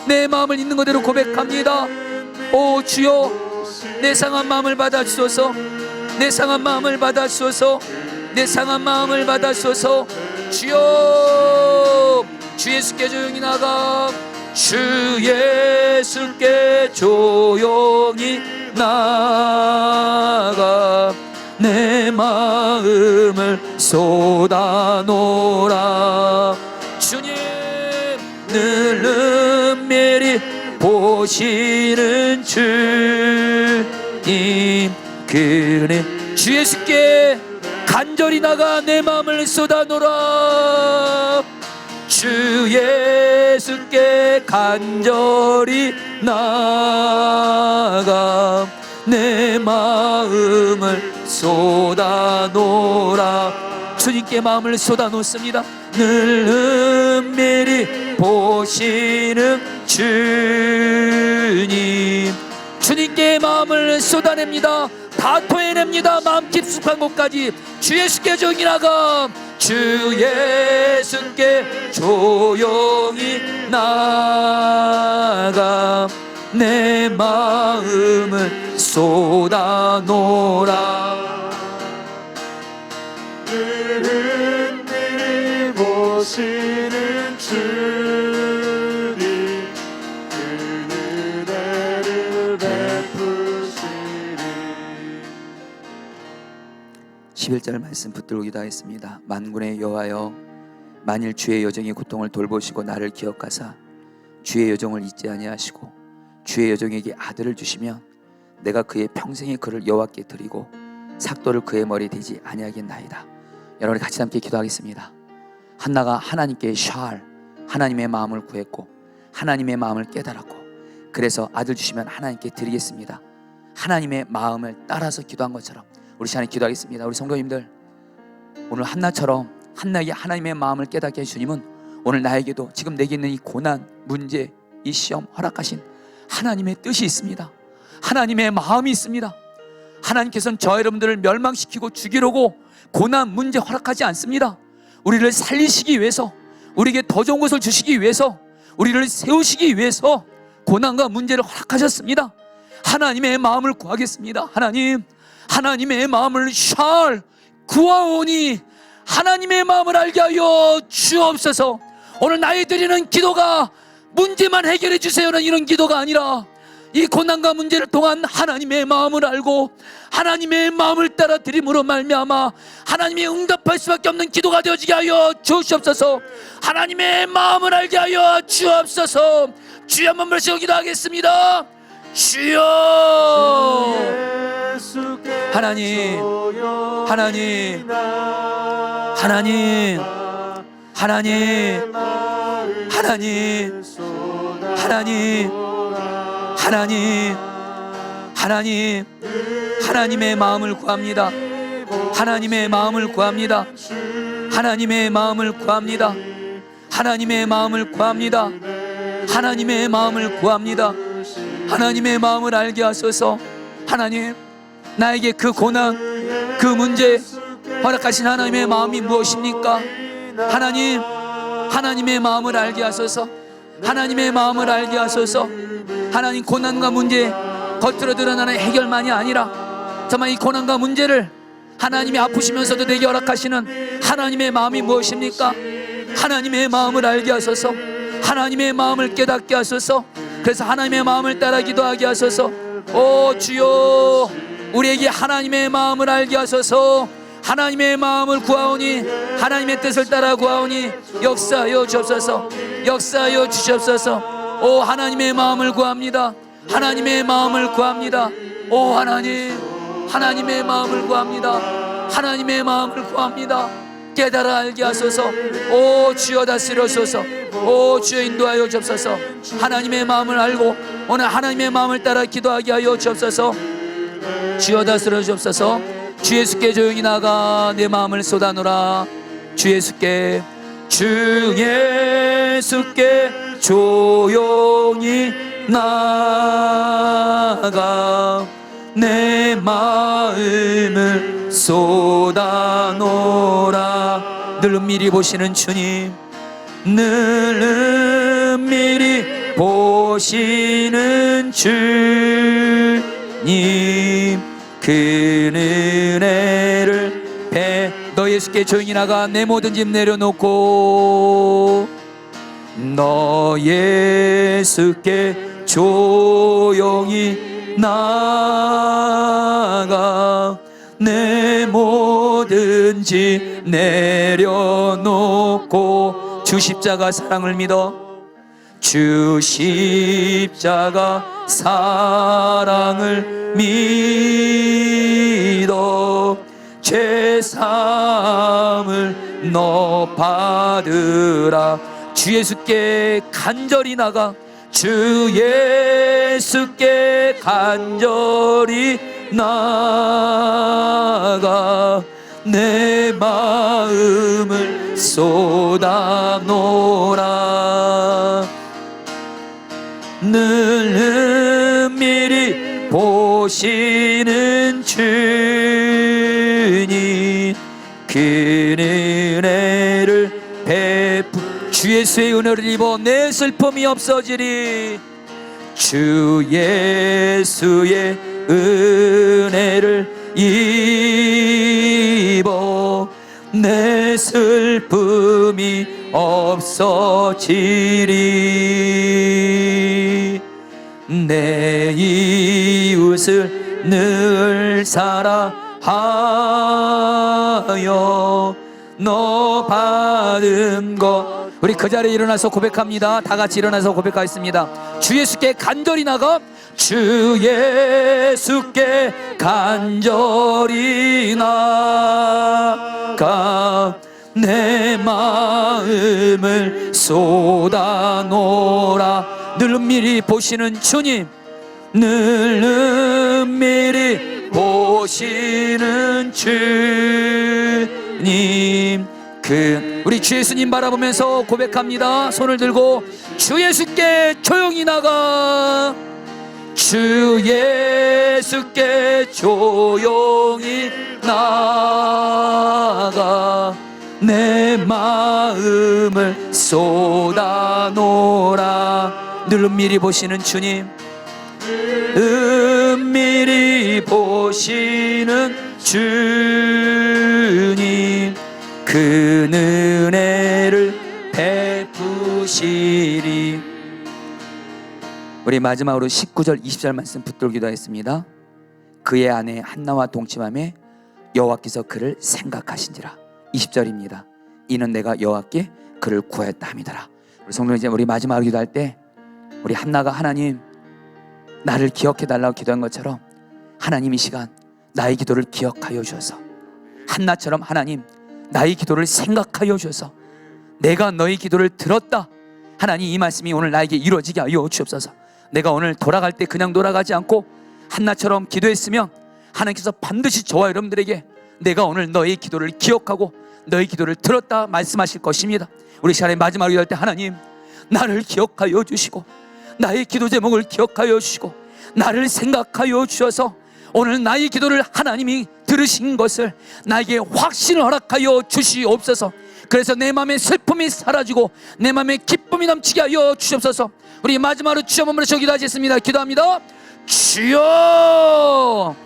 Speaker 1: 내 마음을 있는 그대로 고백합니다. 오 주여, 내 상한 마음을 받아주소서. 내 상한 마음을 받아주소서. 내 상한 마음을 받아주소서. 주여, 주 예수께 조용히 나가. 주 예수께 조용히 나가. 내 마음을 쏟아놓으라. 주님, 늘 은밀히 보시는 주님, 그네 주 예수께 간절히 나가 내 마음을 쏟아놓으라. 주 예수께 간절히 나가 내 마음을 쏟아놓으라. 주님께 마음을 쏟아놓습니다. 늘 은밀히 보시는 주님, 주님께 마음을 쏟아냅니다. 다 토해냅니다. 마음 깊숙한 곳까지 주 예수께 조용히 나가. 주 예수께 조용히 나가 내 마음을 쏟아놓으라.
Speaker 2: 늘 은밀히 보시는 주님, 그 은혜를 베푸시리.
Speaker 1: 11절 말씀 붙들고 기도하겠습니다. 만군의 여호와여, 만일 주의 여종의 고통을 돌보시고 나를 기억하사 주의 여종을 잊지 아니하시고 주의 여종에게 아들을 주시면 내가 그의 평생의 그를 여호와께 드리고 삭도를 그의 머리에 대지 아니하겠나이다. 여러분 같이 함께 기도하겠습니다. 한나가 하나님께 하나님의 마음을 구했고 하나님의 마음을 깨달았고 그래서 아들 주시면 하나님께 드리겠습니다. 하나님의 마음을 따라서 기도한 것처럼 우리 시간에 기도하겠습니다. 우리 성도님들, 오늘 한나처럼 한나에게 하나님의 마음을 깨닫게 해주신 주님은 오늘 나에게도 지금 내게 있는 이 고난, 문제, 이 시험 허락하신 하나님의 뜻이 있습니다. 하나님의 마음이 있습니다. 하나님께서는 저 여러분들을 멸망시키고 죽이려고 고난, 문제 허락하지 않습니다. 우리를 살리시기 위해서, 우리에게 더 좋은 것을 주시기 위해서, 우리를 세우시기 위해서 고난과 문제를 허락하셨습니다. 하나님의 마음을 구하겠습니다. 하나님, 하나님의 마음을 구하오니 하나님의 마음을 알게 하여 주옵소서. 오늘 나의 드리는 기도가 문제만 해결해 주세요는 이런 기도가 아니라 이 고난과 문제를 통한 하나님의 마음을 알고 하나님의 마음을 따라 드림으로 말미암아 하나님이 응답할 수밖에 없는 기도가 되어지게 하여 주시옵소서. 하나님의 마음을 알게 하여 주옵소서. 주여 한번 불러서 기도하겠습니다. 주여. 하나님, 하나님, 하나님, 하나님, 하나님, 하나님, 하나님, 하나님, 하나님의 마음을 구합니다. 하나님의 마음을 구합니다. 하나님의 마음을 구합니다. 하나님의 마음을 구합니다. 하나님의 마음을 구합니다. 하나님의 마음을 알게 하소서. 하나님, 나에게 그 고난, 그 문제 허락하신 하나님의 마음이 무엇입니까? 하나님, 하나님의 마음을 알게 하소서. 하나님의 마음을 알게 하소서. 하나님, 고난과 문제 겉으로 드러나는 해결만이 아니라 정말 이 고난과 문제를 하나님이 아프시면서도 내게 허락하시는 하나님의 마음이 무엇입니까? 하나님의 마음을 알게 하소서. 하나님의 마음을 깨닫게 하소서. 그래서 하나님의 마음을 따라 기도하게 하소서. 오 주여, 우리에게 하나님의 마음을 알게 하소서. 하나님의 마음을 구하오니 하나님의 뜻을 따라 구하오니 역사하여 주옵소서. 역사하여 주시옵소서. 오 하나님의 마음을 구합니다. 하나님의 마음을 구합니다. 오 하나님, 하나님의 마음을 구합니다. 하나님의 마음을 구합니다. 깨달아 알게 하소서. 오 주여 다스려소서. 오 주여 인도하여 주옵소서. 하나님의 마음을 알고 오늘 하나님의 마음을 따라 기도하게 하여 주옵소서. 주여 다스려 주옵소서. 주 예수께 조용히 나가 내 마음을 쏟아놓으라. 주 예수께, 주 예수께 조용히 나가 내 마음을 쏟아놓으라. 늘 은밀히 보시는 주님, 늘 은밀히 보시는 주님, 그 은혜를 너 예수께 조용히 나가 내 모든 짐 내려놓고 너 예수께 조용히 나가 내 모든 짐 내려놓고 주 십자가 사랑을 믿어 주 십자가 사랑을 믿어 죄사함을 너 받으라. 주 예수께 간절히 나가 주 예수께 간절히 나가 내 마음을 쏟아놓으라. 늘 은밀히 보시는 주님, 그 은혜를 주 예수의 은혜를 입어 내 슬픔이 없어지리. 주 예수의 은혜를 입어 내 슬픔이 없어지리. 내 이웃을 늘 사랑하여 너 받은 것. 우리 그 자리에 일어나서 고백합니다. 다 같이 일어나서 고백하겠습니다. 주 예수께 간절히 나가 주 예수께 간절히 나가 내 마음을 쏟아놓으라. 늘 은밀히 보시는 주님, 늘 은밀히 보시는 주님, 우리 주 예수님 바라보면서 고백합니다. 손을 들고 주 예수께 조용히 나가 주 예수께 조용히 나가 내 마음을 쏟아놓으라. 늘 은밀히 보시는 주님, 은밀히 보시는 주님, 그 은혜를 베푸시리. 우리 마지막으로 19절 20절 말씀 붙들고 기도하겠습니다. 그의 아내 한나와 동침함에 여호와께서 그를 생각하신지라. 20절입니다. 이는 내가 여호와께 그를 구하였다 함이더라. 우리 성도 이제 우리 마지막으로 기도할 때 우리 한나가 하나님 나를 기억해 달라고 기도한 것처럼 하나님 이 시간 나의 기도를 기억하여 주셔서 한나처럼 하나님 나의 기도를 생각하여 주셔서 내가 너의 기도를 들었다. 하나님 이 말씀이 오늘 나에게 이루어지게 하여 주옵소서. 내가 오늘 돌아갈 때 그냥 돌아가지 않고 한나처럼 기도했으면 하나님께서 반드시 저와 여러분들에게 내가 오늘 너의 기도를 기억하고 너의 기도를 들었다 말씀하실 것입니다. 우리 시간에 마지막으로 기도할 때 하나님 나를 기억하여 주시고 나의 기도 제목을 기억하여 주시고 나를 생각하여 주셔서 오늘 나의 기도를 하나님이 들으신 것을 나에게 확신을 허락하여 주시옵소서. 그래서 내 마음의 슬픔이 사라지고 내 마음의 기쁨이 넘치게 하여 주시옵소서. 우리 마지막으로 주여 한번 부르시고 기도하겠습니다. 기도합니다. 주여.